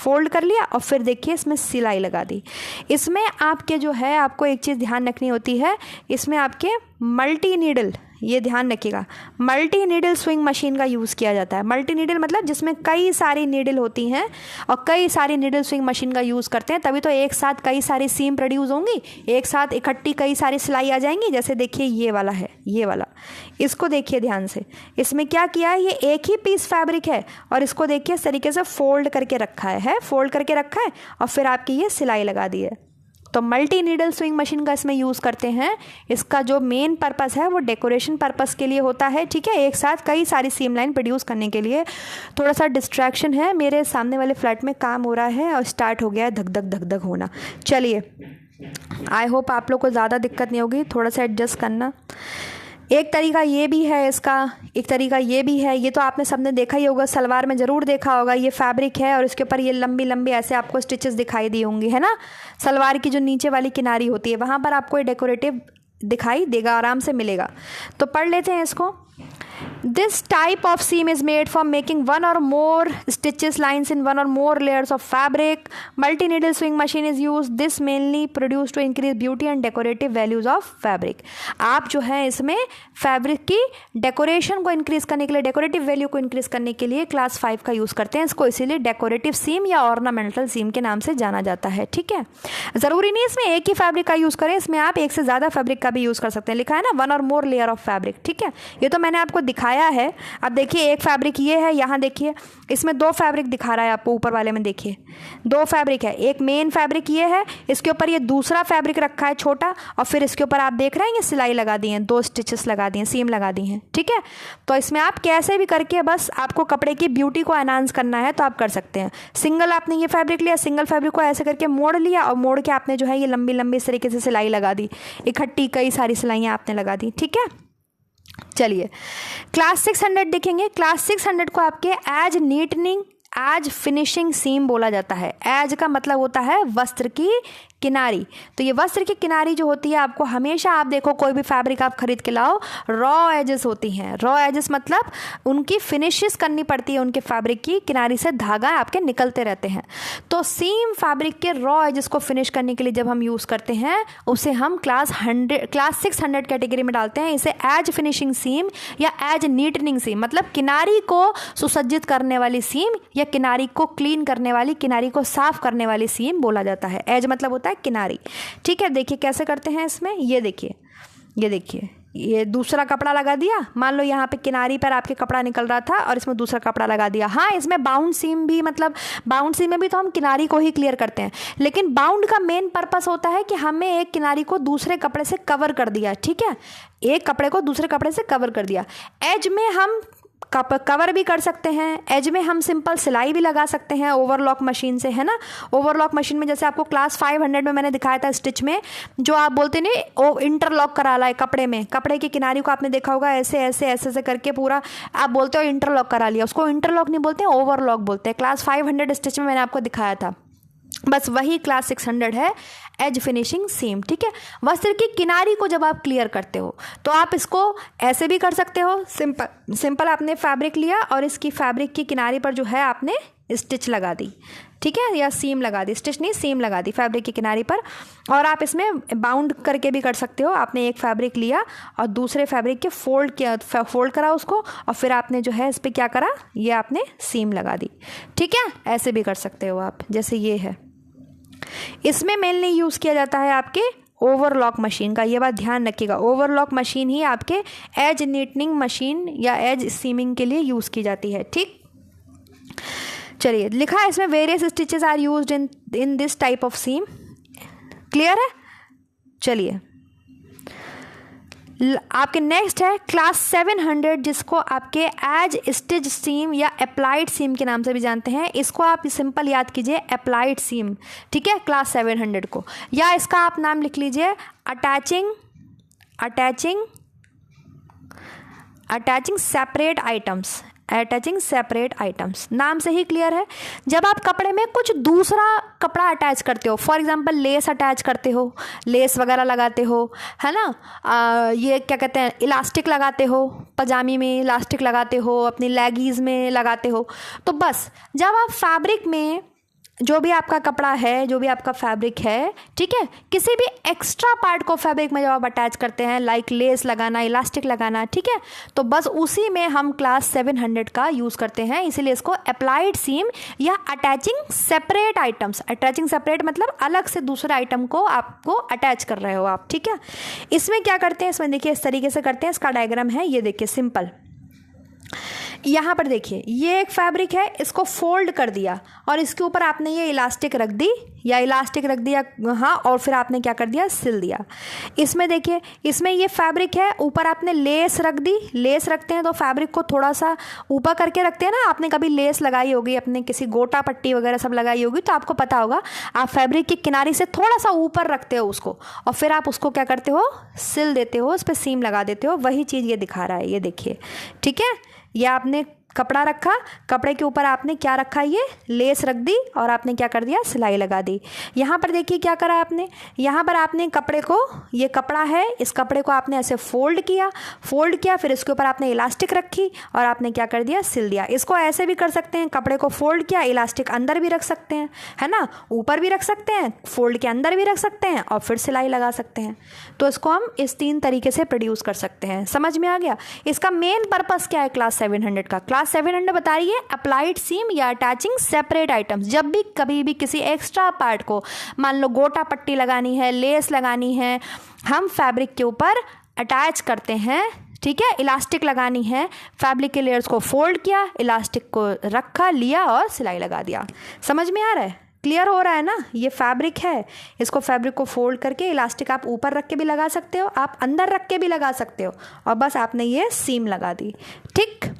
और फिर देखिए इसमें सिलाई लगा दी। इसमें आपके जो है, आपको एक चीज़ ध्यान रखनी होती है, इसमें आपके मल्टी नीडल, ये ध्यान रखिएगा, मल्टी नीडल स्विंग मशीन का यूज़ किया जाता है। मल्टी नीडल मतलब जिसमें कई सारी नीडल होती हैं, और कई सारी नीडल स्विंग मशीन का यूज़ करते हैं, तभी तो एक साथ कई सारी सीम प्रोड्यूस होंगी, एक साथ इकट्ठी कई सारी सिलाई आ जाएंगी। जैसे देखिए ये वाला है, ये वाला, इसको देखिए ध्यान से, इसमें क्या किया है, ये एक ही पीस फैब्रिक है, और इसको देखिए इस तरीके से फोल्ड करके रखा है, फोल्ड करके रखा है, और फिर आपकी ये सिलाई लगा दी है। तो मल्टी नीडल स्विंग मशीन का इसमें यूज़ करते हैं। इसका जो मेन पर्पस है वो डेकोरेशन पर्पस के लिए होता है, ठीक है, एक साथ कई सारी सीम लाइन प्रोड्यूस करने के लिए। थोड़ा सा डिस्ट्रैक्शन है, मेरे सामने वाले फ्लैट में काम हो रहा है और स्टार्ट हो गया है धक धक होना। चलिए आई होप आप लोग को ज़्यादा दिक्कत नहीं होगी, थोड़ा सा एडजस्ट करना। एक तरीका ये भी है इसका, एक तरीका ये भी है, ये तो आपने सबने देखा ही होगा, सलवार में ज़रूर देखा होगा। ये फैब्रिक है और इसके ऊपर ये लंबी लंबी ऐसे आपको स्टिचेस दिखाई दी होंगी, है ना। सलवार की जो नीचे वाली किनारी होती है वहाँ पर आपको ये डेकोरेटिव दिखाई देगा, आराम से मिलेगा। तो पढ़ लेते हैं इसको। This type of seam is made for making one or more stitches lines in one or more layers of fabric. Multi-needle sewing machine is used. This mainly produced to increase beauty and decorative values of fabric. आप जो है इसमें fabric की decoration को increase करने के लिए, decorative value को इंक्रीज करने के लिए क्लास 5 का यूज़ करते हैं इसको, इसीलिए डेकोरेटिव सीम या ऑर्नामेंटल सीम के नाम से जाना जाता है। ठीक है, ज़रूरी नहीं इसमें एक ही फैब्रिक का यूज़ करें, इसमें आप एक से ज़्यादा फैब्रिक का भी यूज़ कर सकते हैं। लिखा है ना वन और मोर लेयर ऑफ फैब्रिक। ठीक है, ये तो मैंने आपको दिखाया है। अब देखिए एक फैब्रिक ये है, यहाँ देखिए इसमें 2 फैब्रिक दिखा रहा है आपको, ऊपर वाले में देखिए 2 फैब्रिक है। एक मेन फैब्रिक ये है, इसके ऊपर ये दूसरा फैब्रिक रखा है छोटा, और फिर इसके ऊपर आप देख रहे हैं ये सिलाई लगा दी है, 2 स्टिचेस लगा दी हैं, सीम लगा दी हैं। ठीक है, तो इसमें आप कैसे भी करके बस आपको कपड़े की ब्यूटी को एनहांस करना है तो आप कर सकते हैं। सिंगल आपने ये फैब्रिक लिया, सिंगल फैब्रिक को ऐसे करके मोड़ लिया और मोड़ के आपने जो है ये लंबी लंबी इस तरीके से सिलाई लगा दी, इकट्ठी कई सारी सिलाइयाँ आपने लगा दी। ठीक है, चलिए क्लास 600 देखेंगे। क्लास 600 को आपके एज नीटनिंग एज फिनिशिंग सीम बोला जाता है। एज का मतलब होता है वस्त्र की किनारी। तो ये वस्त्र की किनारी जो होती है, आपको हमेशा आप देखो कोई भी फैब्रिक आप खरीद के लाओ, रॉ एजेस होती हैं। रॉ एजेस मतलब उनकी फिनिशेस करनी पड़ती है, उनके फैब्रिक की किनारी से धागा आपके निकलते रहते हैं। तो सीम फैब्रिक के रॉ एजेस को फिनिश करने के लिए जब हम यूज़ करते हैं उसे हम क्लास 600 कैटेगरी में डालते हैं। इसे एज फिनिशिंग सीम या एज नीटनिंग सीम, मतलब किनारी को सुसज्जित करने वाली सीम या किनारी को क्लीन करने वाली, किनारी को साफ करने वाली सीम बोला जाता है। एज मतलब होता है किनारी। ठीक है, देखिए कैसे करते हैं इसमें। ये देखिए, ये देखिए, ये दूसरा कपड़ा लगा दिया। मान लो यहाँ पे किनारी पर आपके कपड़ा निकल रहा था और इसमें दूसरा कपड़ा लगा दिया। हाँ, इसमें बाउंड सीम भी, मतलब बाउंड सीम में भी तो हम किनारी को ही क्लियर करते हैं, लेकिन बाउंड का मेन पर्पस होता है कि हमें एक किनारी को दूसरे कपड़े से कवर कर दिया। ठीक है, एक कपड़े को दूसरे कपड़े से कवर कर दिया। एज में हम कवर भी कर सकते हैं, एज में हम सिंपल सिलाई भी लगा सकते हैं ओवरलॉक मशीन से, है ना। ओवरलॉक मशीन में जैसे आपको क्लास 500 में मैंने दिखाया था स्टिच में, जो आप बोलते नहीं ओ इंटरलॉक करा ला है कपड़े में, कपड़े की किनारी को आपने देखा होगा ऐसे ऐसे ऐसे ऐसे करके पूरा आप बोलते हो इंटरलॉक करा लिया, उसको इंटरलॉक नहीं बोलते हैं, ओवरलॉक बोलते हैं। क्लास 500 स्टिच में मैंने आपको दिखाया था, बस वही क्लास 600 है एज फिनिशिंग सीम। ठीक है, वस्त्र की किनारी को जब आप क्लियर करते हो तो आप इसको ऐसे भी कर सकते हो, सिंपल आपने फैब्रिक लिया और इसकी फैब्रिक की किनारी पर जो है आपने स्टिच लगा दी। ठीक है, या सीम लगा दी, स्टिच नहीं सीम लगा दी फैब्रिक की किनारी पर। और आप इसमें बाउंड करके भी कर सकते हो। आपने एक फैब्रिक लिया और दूसरे फैब्रिक के फोल्ड करा उसको, और फिर आपने जो है इस पर क्या करा, ये आपने सीम लगा दी। ठीक है, ऐसे भी कर सकते हो आप, जैसे ये है। इसमें मेनली यूज़ किया जाता है आपके ओवरलॉक मशीन का, ये बात ध्यान रखिएगा। ओवरलॉक मशीन ही आपके एज नीटनिंग मशीन या एज सीमिंग के लिए यूज़ की जाती है। ठीक, चलिए लिखा है इसमें various stitches are used in this type of seam. Clear है। चलिए आपके नेक्स्ट है क्लास 700, जिसको आपके एज स्टिच सीम या अप्लाइड सीम के नाम से भी जानते हैं। इसको आप सिंपल याद कीजिए अप्लाइड सीम। ठीक है, क्लास 700 को, या इसका आप नाम लिख लीजिए attaching separate items. Attaching separate items नाम से ही क्लियर है। जब आप कपड़े में कुछ दूसरा कपड़ा अटैच करते हो, फॉर एग्जांपल लेस अटैच करते हो, लेस वगैरह लगाते हो, है ना, ये क्या कहते हैं, इलास्टिक लगाते हो, पजामी में इलास्टिक लगाते हो, अपनी लेगीज़ में लगाते हो, तो बस जब आप फैब्रिक में जो भी आपका कपड़ा है, जो भी आपका फैब्रिक है, ठीक है, किसी भी एक्स्ट्रा पार्ट को फैब्रिक में जब आप अटैच करते हैं, लाइक लेस लगाना, इलास्टिक लगाना, ठीक है, तो बस उसी में हम क्लास 700 का यूज़ करते हैं। इसीलिए इसको अप्लाइड सीम या attaching separate items, attaching separate मतलब अलग से दूसरे आइटम को आपको अटैच कर रहे हो आप। ठीक है, इसमें क्या करते हैं, इसमें देखिए इस तरीके से करते हैं। इसका डायग्राम है, ये देखिए सिंपल। यहाँ पर देखिए ये एक फैब्रिक है, इसको फोल्ड कर दिया और इसके ऊपर आपने ये इलास्टिक रख दी या इलास्टिक रख दिया, हाँ, और फिर आपने क्या कर दिया, सिल दिया। इसमें देखिए इसमें ये फैब्रिक है, ऊपर आपने लेस रख दी। लेस रखते हैं तो फैब्रिक को थोड़ा सा ऊपर करके रखते हैं ना, आपने कभी लेस लगाई होगी, अपने किसी गोटा पट्टी वगैरह सब लगाई होगी तो आपको पता होगा, आप फैब्रिक की किनारे से थोड़ा सा ऊपर रखते हो उसको और फिर आप उसको क्या करते हो, सिल देते हो, उस पर सीम लगा देते हो। वही चीज़ ये दिखा रहा है, ये देखिए, ठीक है। ये आपने कपड़ा रखा, कपड़े के ऊपर आपने क्या रखा, ये लेस रख दी और आपने क्या कर दिया, सिलाई लगा दी। यहाँ पर देखिए क्या करा आपने, यहाँ पर आपने कपड़े को, ये कपड़ा है, इस कपड़े को आपने ऐसे फोल्ड किया, फिर इसके ऊपर आपने इलास्टिक रखी और आपने क्या कर दिया, सिल दिया। इसको ऐसे भी कर सकते हैं, कपड़े को फोल्ड किया, इलास्टिक अंदर भी रख सकते हैं, है ना, ऊपर भी रख सकते हैं, फोल्ड के अंदर भी रख सकते हैं और फिर सिलाई लगा सकते हैं। तो इसको हम इस 3 तरीके से प्रोड्यूस कर सकते हैं। समझ में आ गया। इसका मेन पर्पस क्या है क्लास 700 का? क्लास 700 बता रही है अप्लाइड सीम या अटैचिंग सेपरेट आइटम्स। जब भी कभी भी किसी एक्स्ट्रा पार्ट को, मान लो गोटा पट्टी लगानी है, लेस लगानी है, हम फैब्रिक के ऊपर अटैच करते हैं, ठीक है, इलास्टिक लगानी है, फैब्रिक के लेयर्स को फोल्ड किया, इलास्टिक को रखा, लिया और सिलाई लगा दिया। समझ में आ रहा है, क्लियर हो रहा है ना। ये फैब्रिक है, इसको फैब्रिक को फोल्ड करके इलास्टिक आप ऊपर रख के भी लगा सकते हो, आप अंदर रख के भी लगा सकते हो और बस आपने ये सीम लगा दी। ठीक,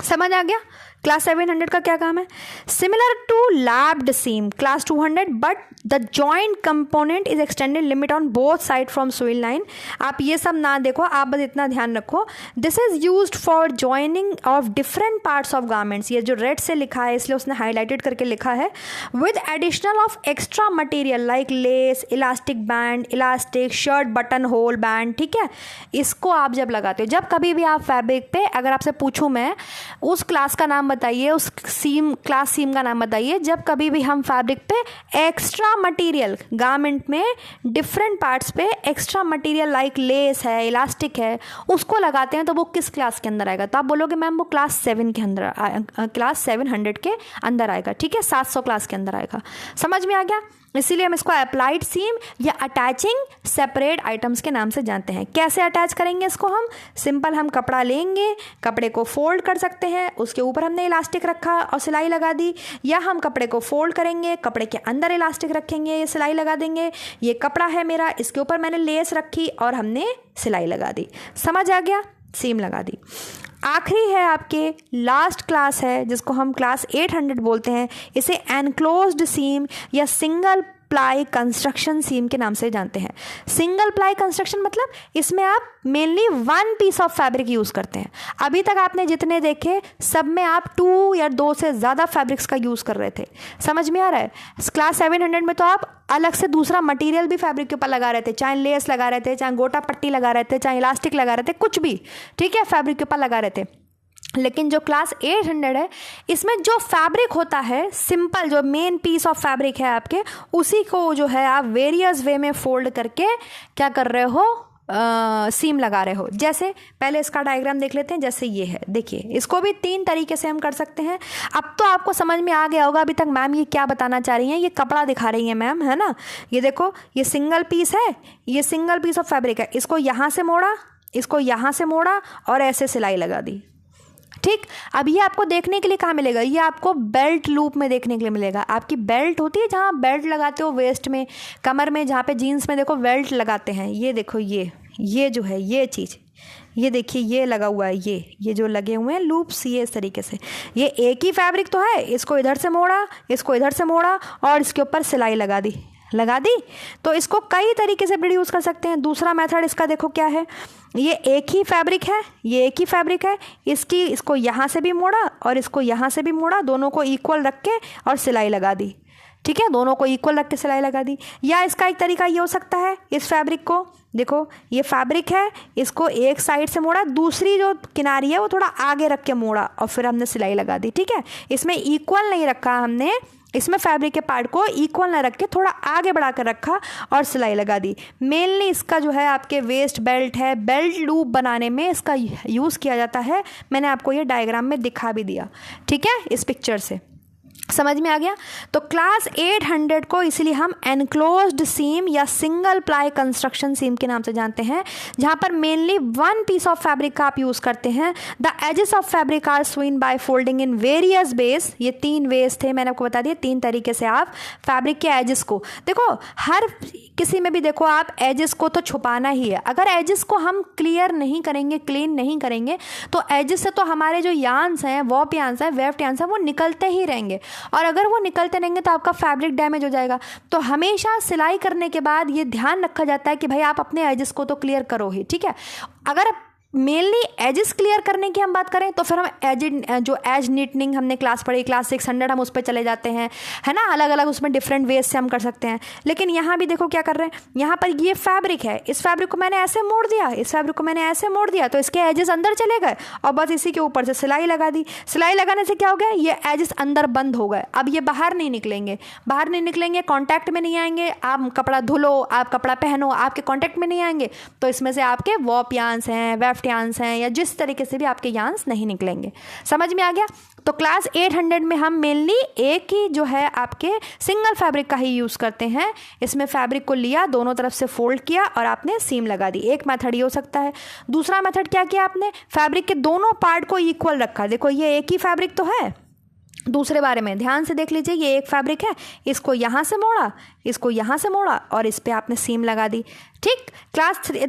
समझ आ गया। क्लास 700 का क्या काम है? Similar to lapped seam class 200 but the joint component is extended limit on both side from swill line. आप ये सब ना देखो, आप बस इतना ध्यान रखो, this is used for joining of different parts of garments. ये जो रेड से लिखा है इसलिए उसने हाईलाइटेड करके लिखा है। With additional of extra material like less, elastic band, elastic, shirt button whole band, ठीक है। इसको आप जब लगाते हो, जब कभी भी आप फैब्रिक पे, अगर आपसे पूछूं मैं उस क्लास का नाम बताइए, उस सीम, क्लास सीम का नाम बताइए, जब कभी भी हम फैब्रिक पे एक्स्ट्रा मटेरियल, गारमेंट में डिफरेंट पार्ट्स पे एक्स्ट्रा मटेरियल लाइक लेस है, इलास्टिक है, उसको लगाते हैं तो वो किस क्लास के अंदर आएगा? तो आप बोलोगे मैम वो क्लास 7 के अंदर, क्लास 700 के अंदर आएगा, ठीक है, 700 क्लास के अंदर आएगा। समझ में आ गया। इसीलिए हम इसको अप्लाइड सीम या अटैचिंग सेपरेट आइटम्स के नाम से जानते हैं। कैसे अटैच करेंगे इसको? हम सिंपल, हम कपड़ा लेंगे, कपड़े को फोल्ड कर सकते हैं, उसके ऊपर हमने इलास्टिक रखा और सिलाई लगा दी, या हम कपड़े को फोल्ड करेंगे, कपड़े के अंदर इलास्टिक रखेंगे, ये सिलाई लगा देंगे। ये कपड़ा है मेरा, इसके ऊपर मैंने लेस रखी और हमने सिलाई लगा दी। समझ आ गया, सीम लगा दी। आखिरी है आपके लास्ट क्लास है जिसको हम क्लास 800 बोलते हैं। इसे एनक्लोज्ड सीम या सिंगल प्लाई कंस्ट्रक्शन सीम के नाम से जानते हैं। सिंगल प्लाई कंस्ट्रक्शन मतलब इसमें आप mainly 1 piece of fabric use करते हैं। अभी तक आपने जितने देखे सब में आप 2 या 2 से ज़्यादा फैब्रिक्स का यूज़ कर रहे थे। समझ में आ रहा है। क्लास 700 में तो आप अलग से दूसरा मटेरियल भी फैब्रिक के ऊपर लगा रहे थे, चाहे लेस लगा रहे थे, चाहे गोटा पट्टी लगा रहे थे, चाहे इलास्टिक लगा रहे थे, कुछ भी, ठीक है, फैब्रिक के ऊपर लगा रहे थे। लेकिन जो क्लास 800 है, इसमें जो फैब्रिक होता है, सिंपल जो मेन पीस ऑफ फैब्रिक है आपके, उसी को जो है आप वेरियस वे में फोल्ड करके क्या कर रहे हो, सीम लगा रहे हो। जैसे पहले इसका डायग्राम देख लेते हैं। जैसे ये है, देखिए, इसको भी 3 तरीके से हम कर सकते हैं। अब तो आपको समझ में आ गया होगा अभी तक मैम ये क्या बताना चाह रही हैं। ये कपड़ा दिखा रही है मैम, है ना। ये देखो, ये सिंगल पीस है, ये सिंगल पीस ऑफ फैब्रिक है। इसको यहाँ से मोड़ा, इसको यहाँ से मोड़ा और ऐसे सिलाई लगा दी, ठीक। अब ये आपको देखने के लिए कहाँ मिलेगा? ये आपको बेल्ट लूप में देखने के लिए मिलेगा। आपकी बेल्ट होती है जहाँ बेल्ट लगाते हो वेस्ट में, कमर में, जहाँ पे जीन्स में देखो बेल्ट लगाते हैं। ये देखो, ये जो है ये चीज़, ये देखिए ये लगा हुआ है, ये जो लगे हुए हैं लूप्स, ये इस तरीके से। ये एक ही फैब्रिक तो है, इसको इधर से मोड़ा, इसको इधर से मोड़ा और इसके ऊपर सिलाई लगा दी। तो इसको कई तरीके से प्रोड्यूस कर सकते हैं। दूसरा मेथड इसका देखो क्या है, ये एक ही फैब्रिक है, ये एक ही फैब्रिक है, इसको यहाँ से भी मोड़ा और इसको यहाँ से भी मोड़ा, दोनों को इक्वल रख के और सिलाई लगा दी, ठीक है, दोनों को इक्वल रख के सिलाई लगा दी। या इसका एक तरीका ये हो सकता है, इस फैब्रिक को देखो, ये फैब्रिक है, इसको एक साइड से मोड़ा, दूसरी जो किनारी है वो थोड़ा आगे रख के मोड़ा और फिर हमने सिलाई लगा दी, ठीक है। इसमें इक्वल नहीं रखा हमने, इसमें फैब्रिक के पार्ट को इक्वल ना रख के थोड़ा आगे बढ़ा कर रखा और सिलाई लगा दी। मेनली इसका जो है आपके वेस्ट बेल्ट है, बेल्ट लूप बनाने में इसका यूज़ किया जाता है। मैंने आपको ये डायग्राम में दिखा भी दिया, ठीक है, इस पिक्चर से। समझ में आ गया। तो क्लास 800 को इसलिए हम एनक्लोज्ड सीम या सिंगल प्लाई कंस्ट्रक्शन सीम के नाम से जानते हैं, जहां पर mainly one piece of fabric का आप यूज करते हैं। The edges of fabric are sewn by folding in various ways. ये 3 वेज थे, मैंने आपको बता दिया 3 तरीके से आप फैब्रिक के एजेस को देखो। हर किसी में भी देखो आप एजेस को तो छुपाना ही है। अगर एजेस को हम क्लियर नहीं करेंगे, क्लीन नहीं करेंगे, तो एजेस से तो हमारे जो यार्न्स हैं, वॉप यार्न्स हैं, वेफ्ट यार्न्स हैं, वो निकलते ही रहेंगे। और अगर वो निकलते रहेंगे तो आपका फैब्रिक डैमेज हो जाएगा। तो हमेशा सिलाई करने के बाद ये ध्यान रखा जाता है कि भाई आप अपने एजेस को तो क्लियर करो ही, ठीक है। अगर मेनली एजेस क्लियर करने की हम बात करें तो फिर हम एज नीटनिंग हमने क्लास पढ़ी, क्लास 600 हम उस पर चले जाते हैं, है ना। अलग अलग उसमें डिफरेंट वेज से हम कर सकते हैं। लेकिन यहाँ भी देखो क्या कर रहे हैं, यहाँ पर ये फैब्रिक है, इस फैब्रिक को मैंने ऐसे मोड़ दिया, इस फैब्रिक को मैंने ऐसे मोड़ दिया, तो इसके एजेस अंदर चले गए और बस इसी के ऊपर से सिलाई लगा दी। सिलाई लगाने से क्या हो गया, ये एजेस अंदर बंद हो गए। अब ये बाहर नहीं निकलेंगे, बाहर नहीं निकलेंगे, कॉन्टैक्ट में नहीं आएंगे। आप कपड़ा धुलो, आप कपड़ा पहनो, आपके कॉन्टैक्ट में नहीं आएंगे, तो इसमें से आपके वॉप यार्न्स हैं, वेफ्ट यार्न्स हैं, या जिस तरीके से भी आपके यार्न्स नहीं निकलेंगे। समझ में आ गया। तो क्लास 800 में हम मेनली एक ही जो है आपके सिंगल फैब्रिक का ही यूज़ करते हैं। इसमें फैब्रिक को लिया, दोनों तरफ से फोल्ड किया और आपने सीम लगा दी। एक मेथड ये हो सकता है। दूसरा मेथड क्या किया आपने, फैब्रिक के दोनों पार्ट को इक्वल रखा। देखो ये एक ही फैब्रिक तो है, दूसरे बारे में ध्यान से देख लीजिए, ये एक फैब्रिक है, इसको यहाँ से मोड़ा, इसको यहाँ से मोड़ा और इस पे आपने सीम लगा दी, ठीक।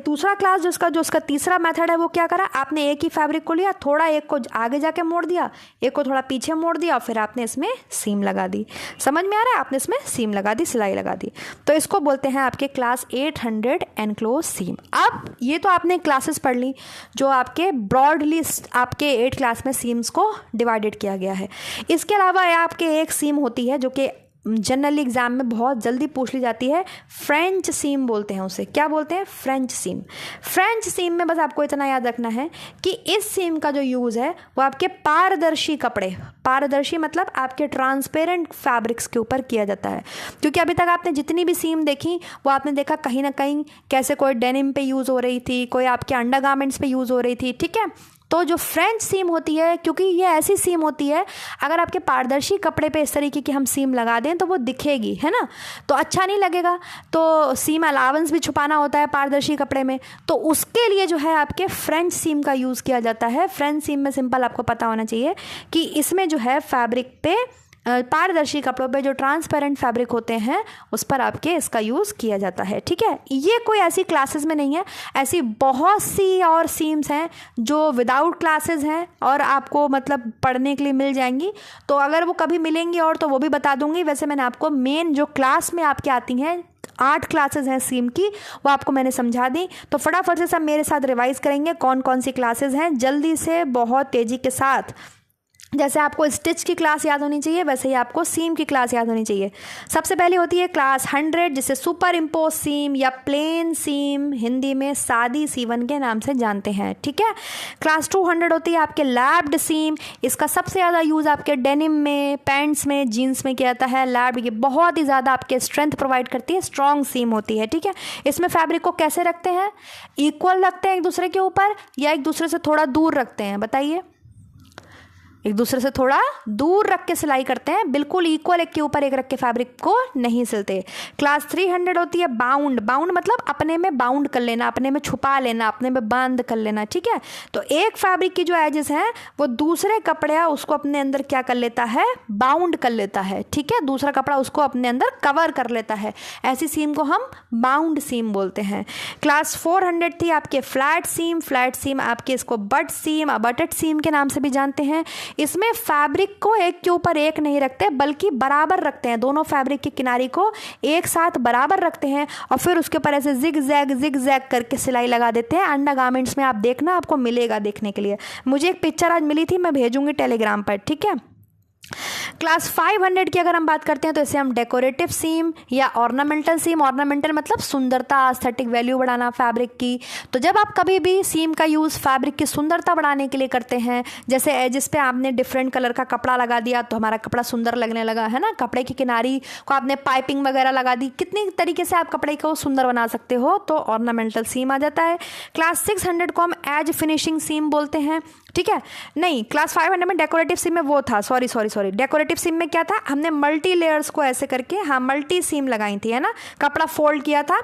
दूसरा क्लास जो उसका तीसरा मेथड है वो क्या करा, आपने एक ही फैब्रिक को लिया, थोड़ा एक को आगे जाके मोड़ दिया, एक को थोड़ा पीछे मोड़ दिया और फिर आपने इसमें सीम लगा दी। समझ में आ रहा है, आपने इसमें सीम लगा दी, सिलाई लगा दी। तो इसको बोलते हैं आपके क्लास 800 एनक्लोज सीम। अब ये तो आपने क्लासेस पढ़ ली जो आपके ब्रॉडली आपके 8 क्लास में सीम्स को डिवाइडेड किया गया है। इसके अलावा आपके एक सीम होती है जो कि जनरली एग्जाम में बहुत जल्दी पूछ ली जाती है, फ्रेंच सीम बोलते हैं उसे। क्या बोलते हैं, फ्रेंच सीम। फ्रेंच सीम में बस आपको इतना याद रखना है कि इस सीम का जो यूज़ है वो आपके पारदर्शी कपड़े, पारदर्शी मतलब आपके ट्रांसपेरेंट फैब्रिक्स के ऊपर किया जाता है। क्योंकि अभी तक आपने जितनी भी सीम देखी वो आपने देखा कहीं ना कहीं कैसे कोई डेनिम पे यूज़ हो रही थी, कोई आपके अंडरगारमेंट्स पे यूज़ हो रही थी, ठीक है। तो जो फ्रेंच सीम होती है, क्योंकि ये ऐसी सीम होती है अगर आपके पारदर्शी कपड़े पे इस तरीके की हम सीम लगा दें तो वो दिखेगी, है ना, तो अच्छा नहीं लगेगा। तो सीम अलावेंस भी छुपाना होता है पारदर्शी कपड़े में, तो उसके लिए जो है आपके फ्रेंच सीम का यूज़ किया जाता है। फ्रेंच सीम में सिंपल आपको पता होना चाहिए कि इसमें जो है फैब्रिक पे, पारदर्शी कपड़ों पे जो ट्रांसपेरेंट फैब्रिक होते हैं उस पर आपके इसका यूज़ किया जाता है, ठीक है। ये कोई ऐसी क्लासेस में नहीं है, ऐसी बहुत सी और सीम्स हैं जो विदाउट क्लासेस हैं और आपको मतलब पढ़ने के लिए मिल जाएंगी। तो अगर वो कभी मिलेंगी और तो वो भी बता दूंगी। वैसे मैंने आपको मेन जो क्लास में आपके आती हैं 8 क्लासेस हैं सीम की, वो आपको मैंने समझा दी। तो फटाफट से सब मेरे साथ रिवाइज करेंगे कौन कौन सी क्लासेस हैं, जल्दी से, बहुत तेज़ी के साथ। जैसे आपको स्टिच की क्लास याद होनी चाहिए वैसे ही आपको सीम की क्लास याद होनी चाहिए। सबसे पहले होती है क्लास 100 जिसे सुपर इम्पोज सीम या प्लेन सीम, हिंदी में सादी सीवन के नाम से जानते हैं, ठीक है। क्लास 200 होती है आपके लैब्ड सीम। इसका सबसे ज़्यादा यूज़ आपके डेनिम में, पैंट्स में, जीन्स में किया जाता है। लैब्ड ये बहुत ही ज़्यादा आपके स्ट्रेंथ प्रोवाइड करती है, स्ट्रॉन्ग सीम होती है, ठीक है। इसमें फैब्रिक को कैसे रखते हैं, इक्वल रखते हैं एक दूसरे के ऊपर या एक दूसरे से थोड़ा दूर रखते हैं, बताइए। एक दूसरे से थोड़ा दूर रख के सिलाई करते हैं, बिल्कुल इक्वल एक के ऊपर एक रख के फैब्रिक को नहीं सिलते। क्लास 300 होती है बाउंड। बाउंड मतलब अपने में बाउंड कर लेना, अपने में छुपा लेना, अपने में बंद कर लेना, ठीक है। तो एक फैब्रिक की जो एजेस हैं वो दूसरे कपड़े उसको अपने अंदर क्या कर लेता है, बाउंड कर लेता है, ठीक है। दूसरा कपड़ा उसको अपने अंदर कवर कर लेता है, ऐसी सीम को हम बाउंड सीम बोलते हैं। क्लास 400 थी आपके फ्लैट सीम। फ्लैट सीम आपके इसको बट सीम, बटेड सीम के नाम से भी जानते हैं। इसमें फैब्रिक को एक के ऊपर एक नहीं रखते बल्कि बराबर रखते हैं, दोनों फैब्रिक की किनारी को एक साथ बराबर रखते हैं और फिर उसके ऊपर ऐसे जिग जैग करके सिलाई लगा देते हैं। अंडरगारमेंट्स में आप देखना, आपको मिलेगा देखने के लिए। मुझे एक पिक्चर आज मिली थी, मैं भेजूंगी टेलीग्राम पर, ठीक है। क्लास 500 की अगर हम बात करते हैं तो इसे हम डेकोरेटिव सीम या ऑर्नामेंटल सीम, ऑर्नामेंटल मतलब सुंदरता, एस्थेटिक वैल्यू बढ़ाना फैब्रिक की। तो जब आप कभी भी सीम का यूज़ फैब्रिक की सुंदरता बढ़ाने के लिए करते हैं, जैसे एजिस पे आपने डिफरेंट कलर का कपड़ा लगा दिया तो हमारा कपड़ा सुंदर लगने लगा, है ना। कपड़े की किनारी को आपने पाइपिंग वगैरह लगा दी, कितनी तरीके से आप कपड़े को सुंदर बना सकते हो, तो ऑर्नामेंटल सीम आ जाता है। क्लास 600 को हम एज फिनिशिंग सीम बोलते हैं। ठीक है। नहीं, क्लास 500 में डेकोरेटिव सीम में वो था, सॉरी, डेकोरेटिव सीम में क्या था, हमने मल्टी लेयर्स को ऐसे करके, हाँ, मल्टी सीम लगाई थी, है ना, कपड़ा फोल्ड किया था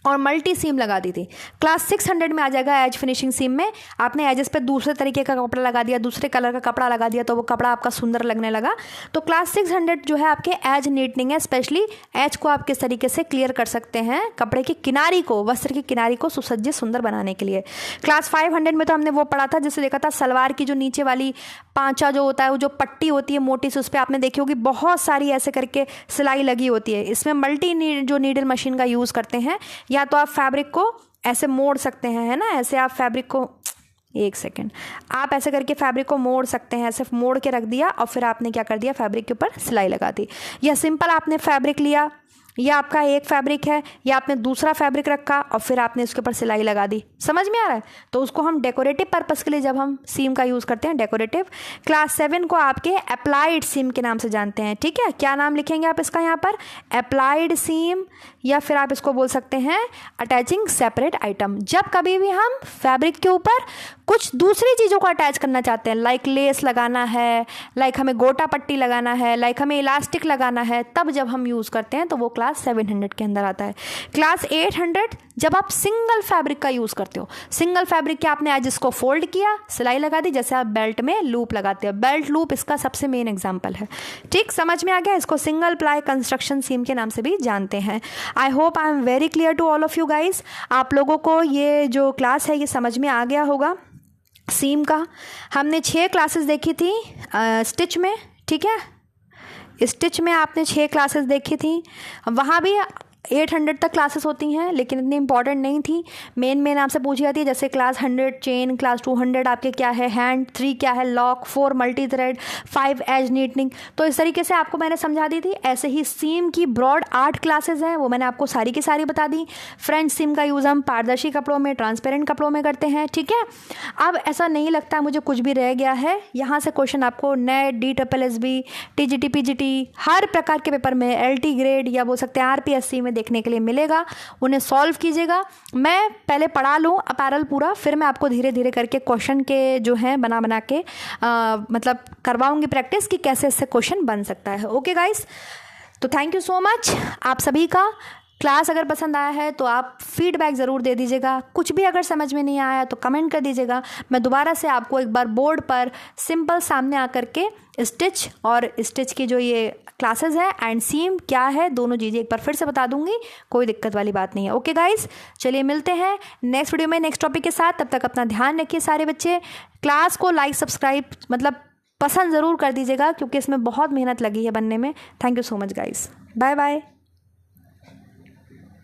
और मल्टी सीम लगा दी थी। क्लास 600 में आ जाएगा एज फिनिशिंग सीम में, आपने एजेस पे दूसरे तरीके का कपड़ा लगा दिया, दूसरे कलर का कपड़ा लगा दिया, तो वो कपड़ा आपका सुंदर लगने लगा। तो क्लास 600 जो है आपके एज नीटनिंग है, स्पेशली एज को आप किस तरीके से क्लियर कर सकते हैं कपड़े की किनारी को, वस्त्र की किनारी को सुसज्जित सुंदर बनाने के लिए। क्लास 500 में तो हमने वो पढ़ा था जिससे देखा था सलवार की जो नीचे वाली पांचा जो होता है, वो जो पट्टी होती है मोटी सी, उस पर आपने देखी होगी बहुत सारी ऐसे करके सिलाई लगी होती है। इसमें मल्टी जो नीडल मशीन का यूज़ करते हैं, या तो आप फैब्रिक को ऐसे मोड़ सकते हैं, है ना, ऐसे आप फैब्रिक को, एक सेकेंड, आप ऐसे करके फैब्रिक को मोड़ सकते हैं, ऐसे मोड़ के रख दिया और फिर आपने क्या कर दिया, फैब्रिक के ऊपर सिलाई लगा दी। या सिंपल आपने फैब्रिक लिया, या आपका एक फैब्रिक है, या आपने दूसरा फैब्रिक रखा और फिर आपने उसके ऊपर सिलाई लगा दी, समझ में आ रहा है। तो उसको हम डेकोरेटिव पर्पस के लिए जब हम सीम का यूज़ करते हैं, डेकोरेटिव। क्लास 7 को आपके अप्लाइड सीम के नाम से जानते हैं, ठीक है। क्या नाम लिखेंगे आप इसका यहाँ पर, अप्लाइड सीम, या फिर आप इसको बोल सकते हैं अटैचिंग सेपरेट आइटम। जब कभी भी हम फैब्रिक के ऊपर कुछ दूसरी चीज़ों को अटैच करना चाहते हैं, लाइक लेस लगाना है, लाइक हमें गोटा पट्टी लगाना है, लाइक हमें इलास्टिक लगाना है, तब जब हम यूज़ करते हैं तो वो क्लास 700 के अंदर आता है। क्लास 800 जब आप सिंगल फैब्रिक का यूज़ करते हो, सिंगल फैब्रिक के आपने आज इसको फोल्ड किया, सिलाई लगा दी, जैसे आप बेल्ट में लूप लगाते हो, बेल्ट लूप इसका सबसे मेन एग्जाम्पल है, ठीक, समझ में आ गया। इसको सिंगल प्लाई कंस्ट्रक्शन सीम के नाम से भी जानते हैं। I hope I am very clear to all of you guys. आप लोगों को ये जो क्लास है ये समझ में आ गया होगा। सीम का हमने 6 क्लासेस देखी थी स्टिच में, ठीक है। स्टिच में आपने 6 क्लासेस देखी थी, वहाँ भी 800 तक क्लासेस होती हैं, लेकिन इतनी इंपॉर्टेंट नहीं थी। मेन आपसे पूछी जाती है, जैसे क्लास 100 चेन, क्लास 200 आपके क्या है हैंड, 3 क्या है lock, 4 multi thread, 5 edge neatening. तो इस तरीके से आपको मैंने समझा दी थी। ऐसे ही सीम की ब्रॉड 8 क्लासेस हैं, वो मैंने आपको सारी की सारी बता दी। फ्रेंच सीम का यूज़ हम पारदर्शी कपड़ों में, ट्रांसपेरेंट कपड़ों में करते हैं, ठीक है। अब ऐसा नहीं लगता मुझे कुछ भी रह गया है, यहाँ से क्वेश्चन आपको नेट, DSSB, TGT, PGT हर प्रकार के पेपर में, LT ग्रेड या बोल सकते हैं RPSC में देखने के लिए मिलेगा, उन्हें सॉल्व कीजिएगा। मैं पहले पढ़ा लूँ अपैरल पूरा, फिर मैं आपको धीरे धीरे करके क्वेश्चन के जो हैं बना के मतलब करवाऊंगी प्रैक्टिस कि कैसे इससे क्वेश्चन बन सकता है। ओके गाइस, तो थैंक यू सो मच आप सभी का। क्लास अगर पसंद आया है तो आप फीडबैक ज़रूर दे दीजिएगा। कुछ भी अगर समझ में नहीं आया तो कमेंट कर दीजिएगा। मैं दोबारा से आपको एक बार बोर्ड पर सिंपल सामने आकर के स्टिच और स्टिच की जो ये क्लासेस है एंड सीम क्या है, दोनों चीज़ें एक बार फिर से बता दूंगी, कोई दिक्कत वाली बात नहीं है। ओके गाइस, चलिए मिलते हैं नेक्स्ट वीडियो में नेक्स्ट टॉपिक के साथ। तब तक अपना ध्यान रखिए सारे बच्चे। क्लास को लाइक, सब्सक्राइब मतलब पसंद ज़रूर कर दीजिएगा, क्योंकि इसमें बहुत मेहनत लगी है बनने में। Thank you so much guys, bye bye.